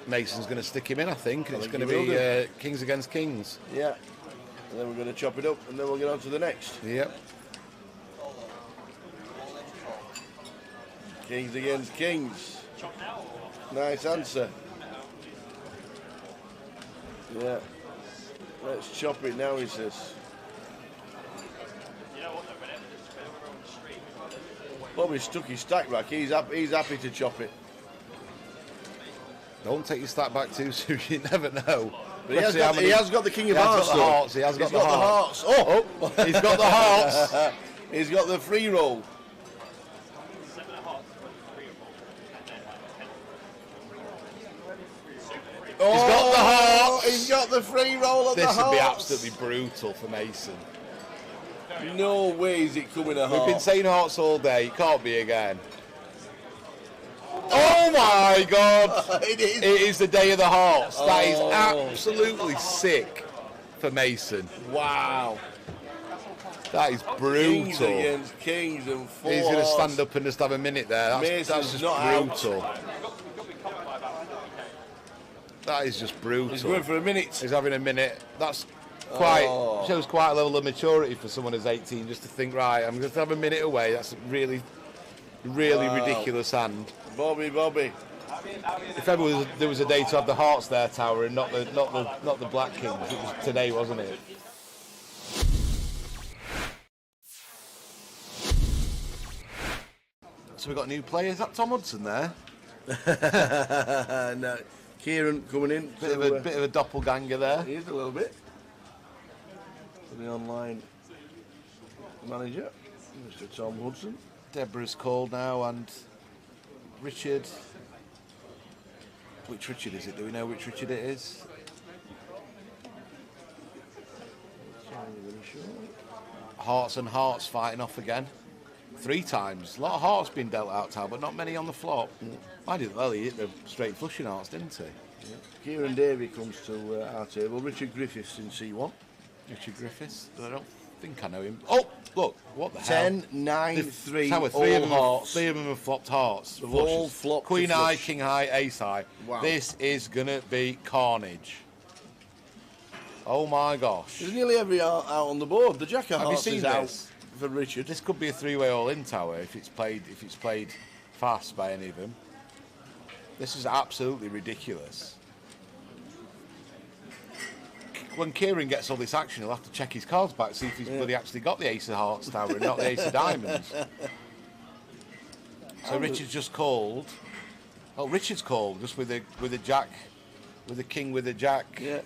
Mason's going to stick him in, I think. And it's going to be kings against kings. Yeah. And then we're going to chop it up and then we'll get on to the next. Yep. Kings against kings. Nice answer. Yeah. Let's chop it now, he says. Bobby stuck his stack back. He's happy to chop it. Don't take your stack back too soon. You never know. But he has got the king of hearts. He has got the hearts. Oh, he's got the hearts. He's got the free roll. He's got the hearts. He's got the free roll of the hearts. This would be absolutely brutal for Mason. No way is it coming a heart. We've been saying hearts all day. It can't be again. Oh my God! It is the day of the hearts. That is absolutely sick for Mason. Wow. That is Kings brutal. against Kings and 4 He's going to hearts. stand up and just have a minute there. That's Mason's just not out. brutal. That is just brutal. He's going for a minute. He's having a minute. That's quite shows quite a level of maturity for someone who's 18 just to think, right, I'm going to have a minute away. That's a really ridiculous hand. Bobby. If ever there was a day to have the hearts there, Tower, and not the Black Kings, it was today, wasn't it? So we've got new players. Is that Tom Hudson there? No, Kieran coming in. Bit of a doppelganger there. He is a little bit. The online manager, Mr. Tom Hudson. Deborah's called now, and Richard. Which Richard is it? Do we know which Richard it is? Hearts and Hearts fighting off again. 3 times. A lot of hearts been dealt out, Tal, but not many on the flop. I did well. He hit the straight flushing hearts, didn't he? Yeah. Kieran Davey comes to our table. Richard Griffiths in C1. Richard Griffiths. I don't think I know him. Oh, look! What the hell? 10, 9, 3. Tower, all hearts. 3 of them have flopped hearts. They've all flopped. Queen to High, flush. King High, Ace High. Wow. This is gonna be carnage. Oh my gosh! There's nearly every out on the board. The Jack of Have you Hearts seen is out this? for Richard. This could be a 3-way all-in, Tower, if it's played fast by any of them. This is absolutely ridiculous. When Kieran gets all this action, he'll have to check his cards back, see if he's bloody actually got the Ace of Hearts, Tower, and not the Ace of Diamonds. So Richard's just called. Oh, Richard's called just with a Jack, with a King, with a Jack. Yeah,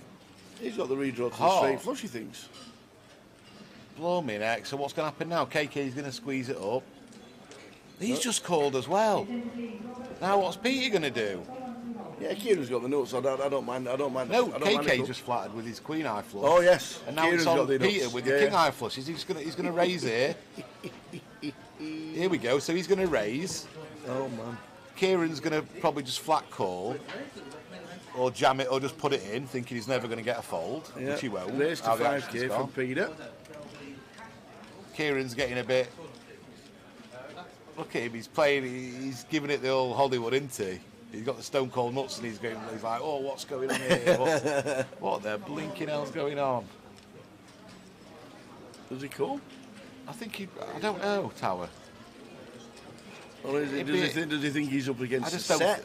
he's got the redraw to the Heart. straight flush, he thinks. Blow me neck. So what's going to happen now? KK's going to squeeze it up. He's just called as well. Now what's Peter going to do? Yeah, Kieran's got the notes. I don't mind. No, I don't mind KK it. just flattered with his Queen Eye flush. Oh yes, And now Kieran's it's on got the Peter nuts. with the King Eye flush. He's going to raise here. Here we go. So he's going to raise. Oh man. Kieran's going to probably just flat call, or jam it, or just put it in, thinking he's never going to get a fold, Yeah. which he won't. Raise to How the action's 5k gone. from Peter. Kieran's getting a bit. Look at him. He's playing. He's giving it the old Hollywood, isn't he? He's got the stone cold nuts, and he's going. He's like, oh, what's going on here? What the blinking hell's going on? Does he call? I think he. I don't know, Tower. Or is it, does he think he's up against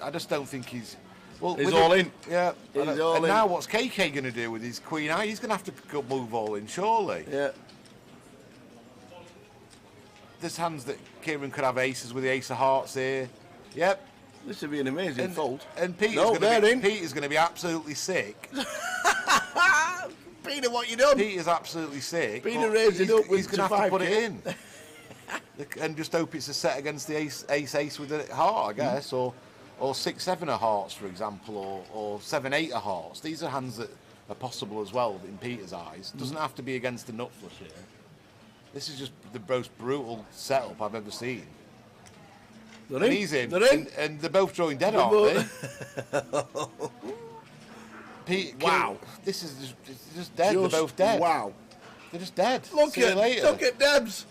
I just don't think he's. Well, He's with all the- in. Yeah. He's and all in. now what's KK going to do with his Queen Eye? He's going to have to go move all in, surely. Yeah. There's hands that Kieran could have aces with the Ace of Hearts here. Yep. This would be an amazing fold. And Peter's No, they're in. Peter's going to be absolutely sick. Peter, what you done? Peter's absolutely sick. Peter but raised it up with he's going to have to put 5k. it in. And just hope it's a set against the ace with a heart, I guess, or 6-7 of hearts, for example, or 7-8 of hearts. These are hands that are possible as well in Peter's eyes. It doesn't have to be against the nut flush here. This is just the most brutal setup I've ever seen. They're And in. he's in, They're in. and they're both drawing dead, aren't they? Pete, Wow. This is just dead. They're both dead. Wow. They're just dead. Look See you at later. Debs.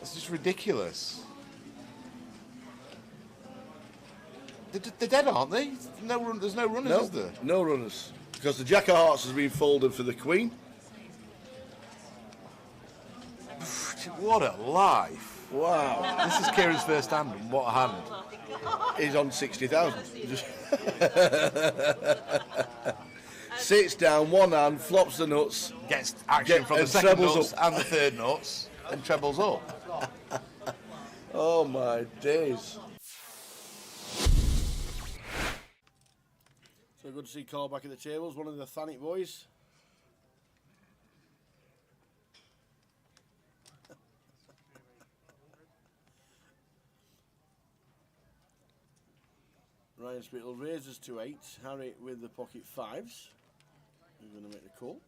It's just ridiculous. They're dead, aren't they? There's no runners, No, is there? no runners. Because the Jack of Hearts has been folded for the Queen. What a life. Wow. This is Kieran's first hand, and what a hand. He's on 60,000. Just sits down, one hand, flops the nuts. Gets action from the and second trebles nuts up. and the third nuts, and trebles up. Oh my days. So good to see Carl back at the tables, one of the Thanet boys. Ryan Spittle raises to 8. Harry with the pocket 5s. He's going to make the call.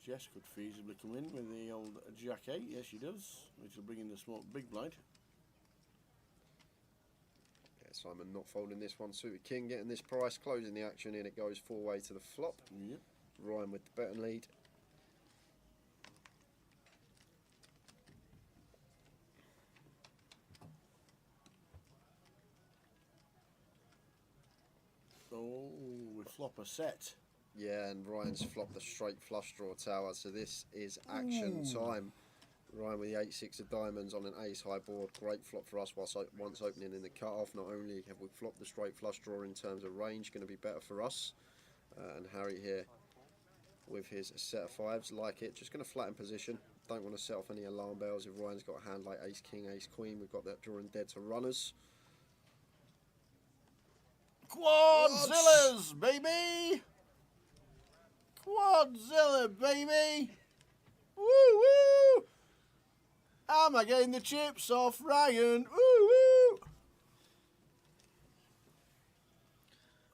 Jess could feasibly come in with the old Jack 8. Yes, she does. Which will bring in the small big blind. Simon not folding this one. Suited king getting this price, closing the action in. It goes 4-way to the flop. Yep. Ryan with the betting lead. Oh, we flop a set. Yeah, and Ryan's flopped the straight flush draw tower, so this is action time. Ryan with the 8-6 of diamonds on an ace high board. Great flop for us once opening in the cut-off. Not only have we flopped the straight flush draw in terms of range, going to be better for us. And Harry here with his set of fives, like it. Just going to flatten position. Don't want to set off any alarm bells. If Ryan's got a hand like ace king, ace queen, we've got that drawing dead to runners. Quadzillas, baby! Quadzilla, baby! Woo woo! Am I getting the chips off Ryan? Woo woo!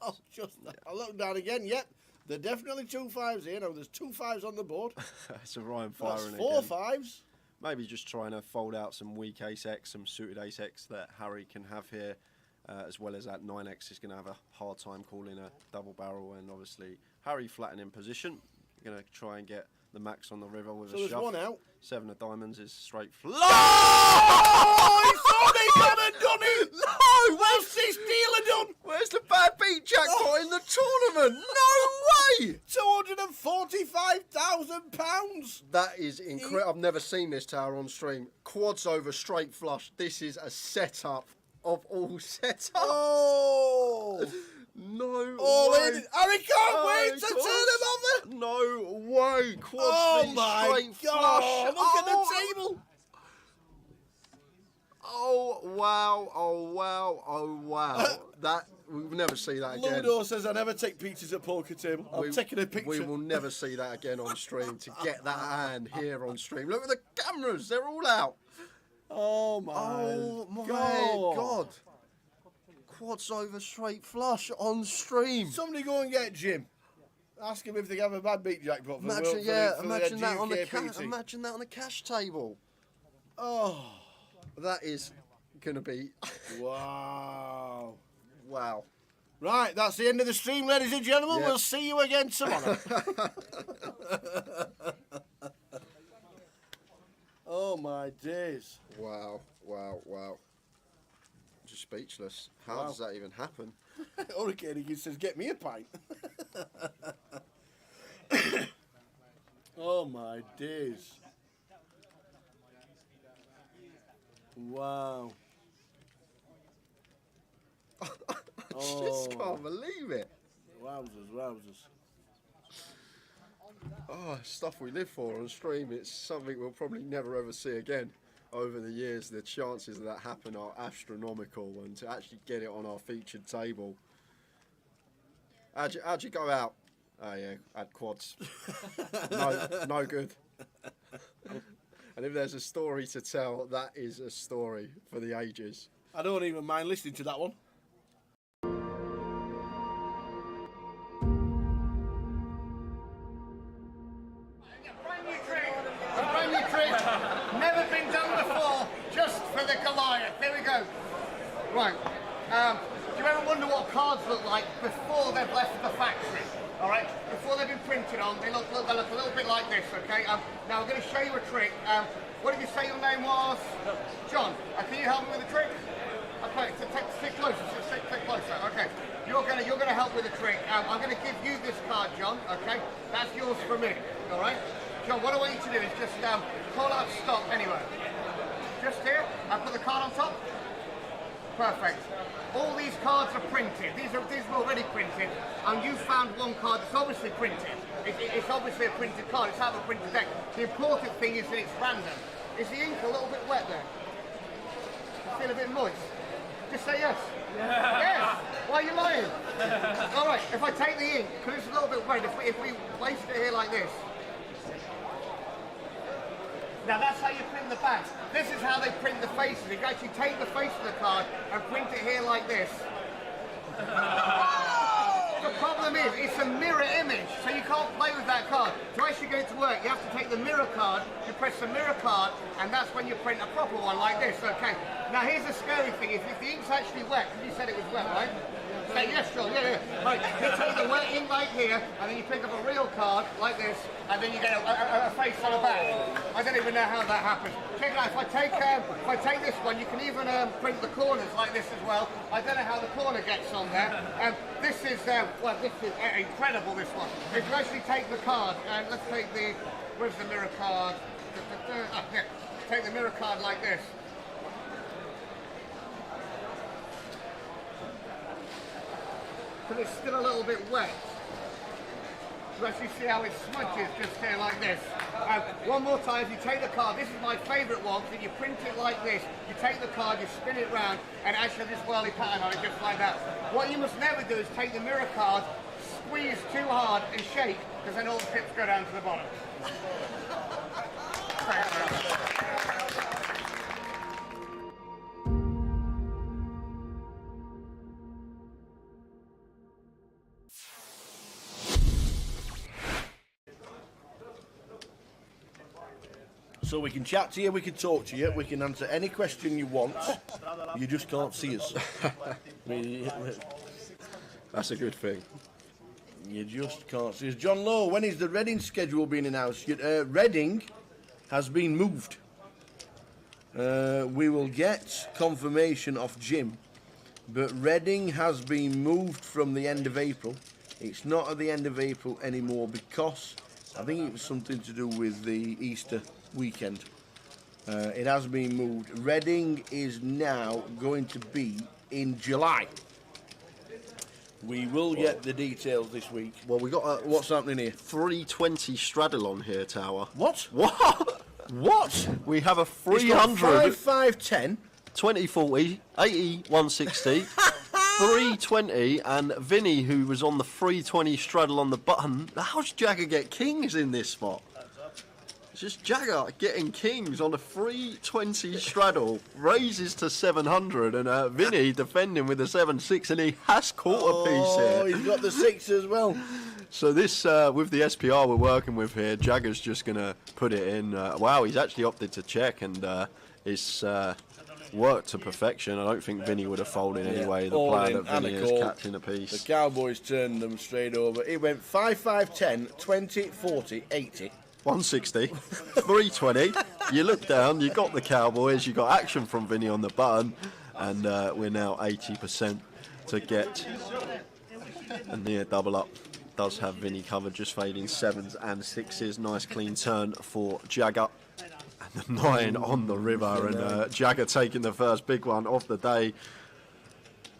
Oh, just I look down again. Yep, there are definitely 2 5s here. Now there's 2 5s on the board. So Ryan That's firing 4 again. 5s. Maybe just trying to fold out some weak ace X, some suited ace X that Harry can have here, as well as that 9X is going to have a hard time calling a double barrel, and obviously Harry flattening position. Going to try and get the max on the river with So a there's shove. 1 out. 7 of diamonds is straight flush. Oh, he thought he got it done it. No, what's this dealer done? Where's the bad beat jackpot in the tournament? No way! £245,000. That is incredible. I've never seen this tower on stream. Quads over straight flush. This is a setup of all setups. Oh. No Oh, way. Harry can't wait to turn him over. No way. Quads Oh V my straight God! flush. Look at the table. Oh wow! Oh wow! Oh wow! That we'll never see that again. Ludo says I never take pictures at poker table. I'm taking a picture. We will never see that again on stream. To get that hand here on stream. Look at the cameras; they're all out. Oh my God. Quads over straight flush on stream. Somebody go and get Jim. Ask him if they have a bad beat jackpot. For Imagine, imagine that on the GUKPT. imagine that on the cash table. Oh, that is gonna be wow. wow. Right, that's the end of the stream, ladies and gentlemen. Yep. We'll see you again tomorrow. Oh my days. Wow, wow, wow. Just speechless. How Wow. does that even happen? Hurricane he says, get me a pint. Oh my days. Wow. I just can't believe it. Wowzers, wowzers. Oh, stuff we live for on stream. It's something we'll probably never ever see again. Over the years, the chances of that happen are astronomical, and to actually get it on our featured table. How'd you go out? Oh yeah, had quads. No good. And if there's a story to tell, that is a story for the ages. I don't even mind listening to that one. A brand new trick, never been done before, just for the Goliath. There we go. Right. Do you ever wonder what cards look like before they've left the factory? All right. Before they've been printed on, they look a little bit like this. Okay. Now I'm going to show you a trick. What did you say your name was? John. Can you help me with the trick? Okay. So stick closer. Stick closer. Okay. You're gonna help with the trick. I'm going to give you this card, John. Okay. That's yours for me. All right. John, what I want you to do is just call out stop anywhere. Just here. I put the card on top. Perfect. All these cards are printed. These are already printed, and you found one card that's obviously printed. It's obviously a printed card. It's out of a printed deck. The important thing is that it's random. Is the ink a little bit wet there? You feel a bit moist? Just say yes. Yeah. Yes. Why are you lying? All right. If I take the ink, because it's a little bit wet, if we place it here like this. Now that's how you print the back. This is how they print the faces. You actually take the face of the card and print it here like this. The problem is, it's a mirror image, so you can't play with that card. To actually get it to work, you have to take the mirror card, you press the mirror card, and that's when you print a proper one like this, okay? Now here's the scary thing, if the ink's actually wet, because you said it was wet, right? Say yes, John, yeah. Right, you take the wet ink like here, and then you pick up a real card like this, and then you get a face on the back. I don't even know how that happens. Check it out, if I take this one, you can even print the corners like this as well. I don't know how the corner gets on there. This is incredible, this one. If you actually take the card, and let's take the, where's the mirror card? Yeah. Take the mirror card like this. But it's still a little bit wet. You actually see how it smudges just here like this. One more time, if you take the card, this is my favourite one, because you print it like this, you take the card, you spin it round, and actually this whirly pattern on it just like that. What you must never do is take the mirror card, squeeze too hard and shake, because then all the pips go down to the bottom. So we can chat to you, we can talk to you, we can answer any question you want. You just can't see us. That's a good thing. You just can't see us. John Lowe, when is the Reading schedule being announced? Reading has been moved. We will get confirmation of Jim, but Reading has been moved from the end of April. It's not at the end of April anymore because I think it was something to do with the Easter weekend. It has been moved. Reading is now going to be in July. We will get the details this week. Well, we got what's happening here? 320 straddle on here, Tower. What? What? What? We have a 300. 5,510. 2040, 80, 160, 320, and Vinny, who was on the 320 straddle on the button. How's Jagger get kings in this spot? It's just Jagger getting kings on a 320 straddle, raises to 700, and Vinny defending with a 7-6, and he has caught a piece here. Oh, he's got the 6 as well. So this, with the SPR we're working with here, Jagger's just going to put it in. Wow, he's actually opted to check, and it's worked to perfection. I don't think Vinny would have folded anyway. The player that Vinny is catching a piece. The Cowboys turned them straight over. It went 5, 5, 10, 20, 40, 80. 160, 320. You look down, you got the Cowboys, you got action from Vinny on the button, and we're now 80% to get a near double up. Does have Vinny covered, just fading 7s and 6s. Nice clean turn for Jagger. And the 9 on the river, and Jagger taking the first big one of the day.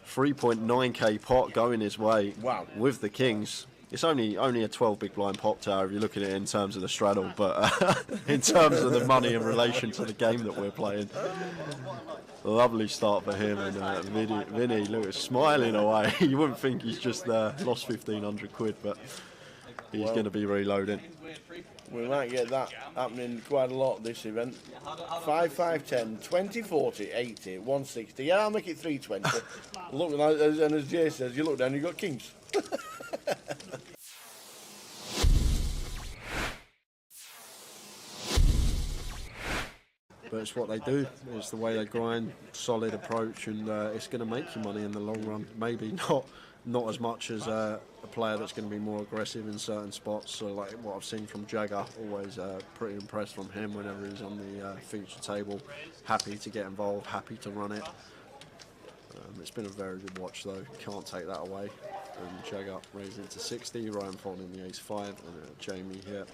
3.9k pot going his way. Wow. With the kings. It's only a 12 big blind pop tower if you look at it in terms of the straddle, but in terms of the money in relation to the game that we're playing. Lovely start for him, and Vinny Lewis smiling away. You wouldn't think he's just lost 1,500 quid, but he's going to be reloading. We might get that happening quite a lot this event. 5, 5, 10, 20, 40, 80, 160. Yeah, I'll make it 320. Look, and as Jay says, you look down, you've got kings. But it's what they do. It's the way they grind, solid approach, and it's going to make you money in the long run. Maybe not as much as a player that's going to be more aggressive in certain spots. So like what I've seen from Jagger, always pretty impressed from him whenever he's on the feature table. Happy to get involved, happy to run it. It's been a very good watch though. Can't take that away. And Jagger raising to 60. Ryan folding the ace-5, and Jamie here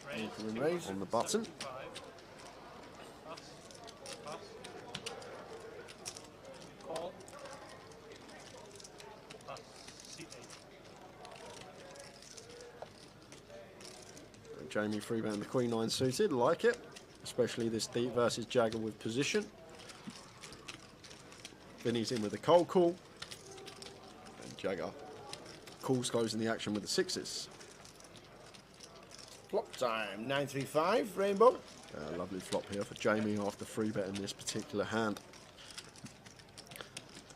on the button. Jamie freebetting the Queen 9 suited, like it, especially this deep versus Jagger with position. Vinny's in with the cold call, and Jagger calls closing the action with the 6s. Flop time, 935, Rainbow. Lovely flop here for Jamie after freebetting this particular hand.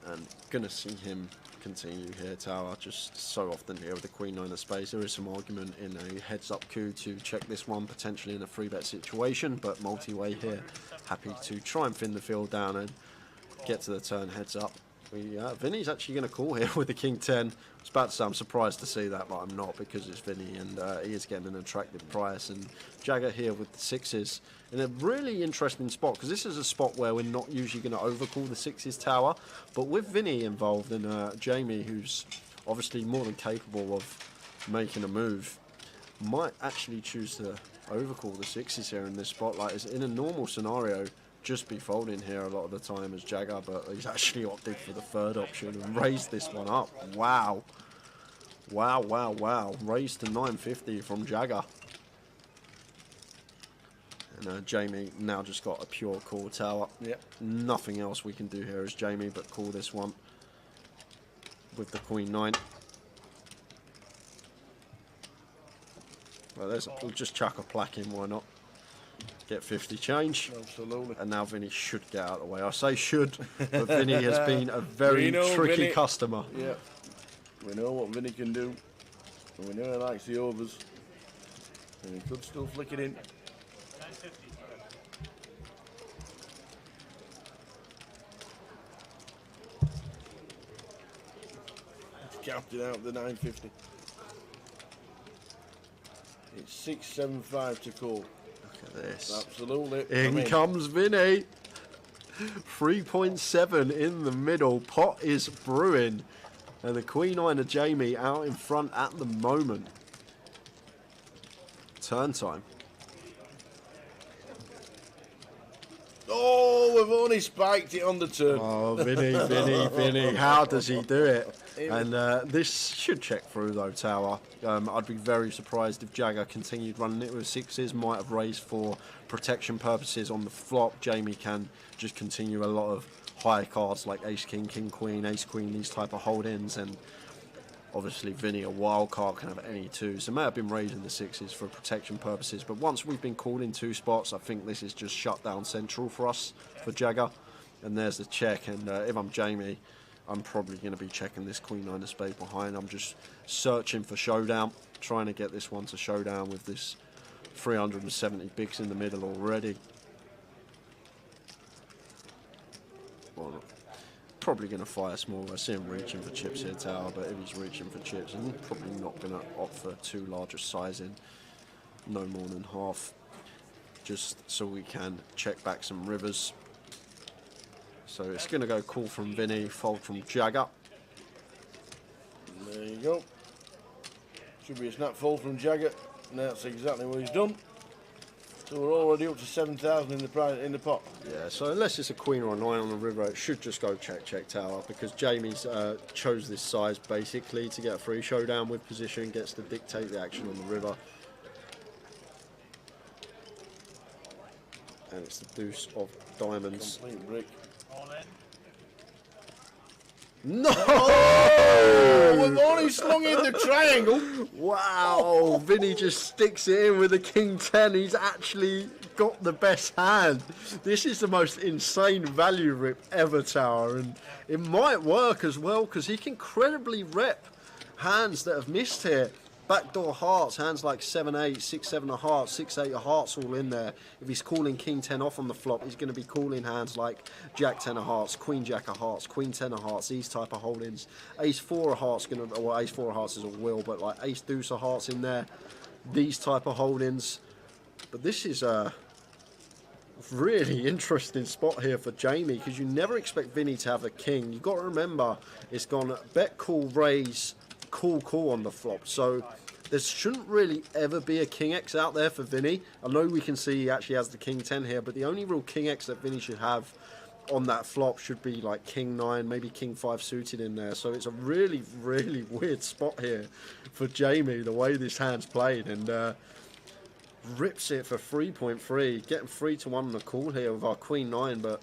And gonna see him continue here, Tower. Just so often here with the Queen 9 of Spades, there is some argument in a heads-up coup to check this one, potentially in a 3-bet situation, but multi-way here, happy to try and thin the field down and get to the turn heads up. Vinny's actually going to call here with the King 10. I was about to say I'm surprised to see that, but I'm not, because it's Vinny and he is getting an attractive price. And Jagger here with the 6s in a really interesting spot, because this is a spot where we're not usually going to overcall the 6s Tower, but with Vinny involved and Jamie, who's obviously more than capable of making a move, might actually choose to overcall the 6s here in this spot. Like, it's in a normal scenario, just be folding here a lot of the time as Jagger, but he's actually opted for the 3rd option and raised this one up. Wow. Wow, wow, wow. Raised to 950 from Jagger. And Jamie now just got a pure call, Tower. Yep. Nothing else we can do here as Jamie but call this one with the Queen 9. Well, we'll just chuck a plaque in, why not? Get 50 change. Absolutely. And now Vinny should get out of the way. I say should, but Vinny has been a very tricky Vinny, customer. Yeah. We know what Vinny can do. And we know he likes the overs. And he could still flick it in. Capped it out the 950. It's 675 to call. Look at this. Absolutely. In comes Vinny. 3.7 in the middle. Pot is brewing. And the Queen 9 of Jamie out in front at the moment. Turn time. Oh, we've only spiked it on the turn. Oh, Vinny. How does he do it? And this should check through though, Tower. I'd be very surprised if Jagger continued running it with 6s. Might have raised for protection purposes on the flop. Jamie can just continue a lot of high cards like Ace King, King Queen, Ace Queen, these type of hold-ins. And obviously Vinny, a wild card, can have any 2s. So may have been raising the 6s for protection purposes. But once we've been called in 2 spots, I think this is just shut down central for us, for Jagger. And there's the check. And if I'm Jamie, I'm probably going to be checking this Queen 9 of Spades behind. I'm just searching for showdown, trying to get this one to showdown with this 370 bigs in the middle already. Well, probably going to fire small. I see him reaching for chips here, Tower, but if he's reaching for chips, I'm probably not going to opt for too large a sizing, no more than half, just so we can check back some rivers. So it's going to go call from Vinny, fold from Jagger. There you go. Should be a snap fold from Jagger. And that's exactly what he's done. So we're already up to 7,000 in the pot. Yeah, so unless it's a queen or a 9 on the river, it should just go check, Tower, because Jamie's chose this size basically to get a free showdown with position, gets to dictate the action on the river. And it's the deuce of diamonds. Complete brick. No! Oh, we've only slung in the triangle. Wow, Vinny just sticks it in with a King 10. He's actually got the best hand. This is the most insane value rip ever, Tower, and it might work as well because he can credibly rep hands that have missed here. Backdoor hearts, hands like 7-8, 6-7 of hearts, 6-8 of hearts all in there. If he's calling King 10 off on the flop, he's going to be calling hands like Jack 10 of hearts, Queen Jack of hearts, Queen 10 of hearts, these type of holdings. Ace 4 of hearts, well, Ace 4 of hearts is a will, but like Ace Deuce of hearts in there, these type of holdings. But this is a really interesting spot here for Jamie because you never expect Vinny to have a king. You've got to remember, it's gone bet, call, raise, call on the flop. So there shouldn't really ever be a King X out there for Vinny. I know we can see he actually has the King 10 here, but the only real King X that Vinny should have on that flop should be like King 9, maybe King 5 suited in there. So it's a really, really weird spot here for Jamie, the way this hand's played, and rips it for 3.3, getting 3-1 on the call here with our Queen 9, but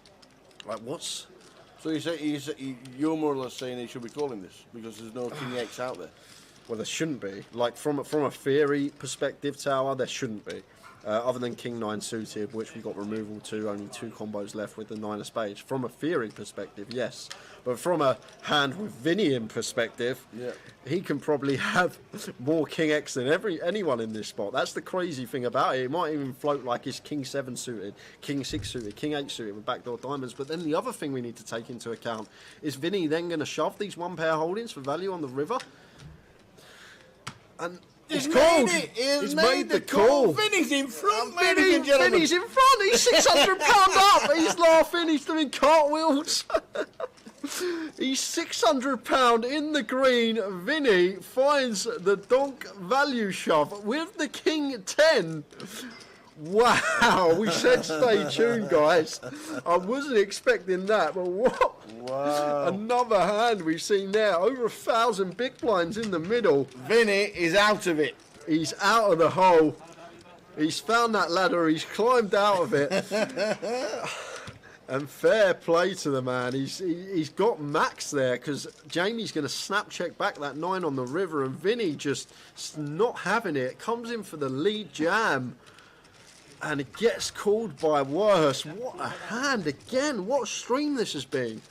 like what's... So you're more or less saying he should be calling this because there's no King X out there? Well, there shouldn't be. Like from a theory perspective, Tower, there shouldn't be. other than King 9 suited, which we got removal to, only 2 combos left with the 9 of spades. From a theory perspective, yes. But from a hand with Vinny in perspective, he can probably have more King X than anyone in this spot. That's the crazy thing about it. It might even float like his King 7 suited, King 6 suited, King 8 suited with backdoor diamonds. But then the other thing we need to take into account is Vinny then going to shove these 1-pair holdings for value on the river? And he's called. He's made the call. Vinny's in front, ladies and gentlemen. Vinny's in front. He's £600 up. He's laughing. He's doing cartwheels. He's £600 in the green. Vinny finds the donk value shove with the King 10. Wow, we said stay tuned, guys. I wasn't expecting that, but what? Wow. Another hand we've seen there. Over 1,000 big blinds in the middle. Vinny is out of it. He's out of the hole. He's found that ladder. He's climbed out of it. And fair play to the man. He's got max there because Jamie's going to snap check back that 9 on the river, and Vinny just not having it. Comes in for the lead jam. And it gets called by worse. What a hand again. What a stream this has been.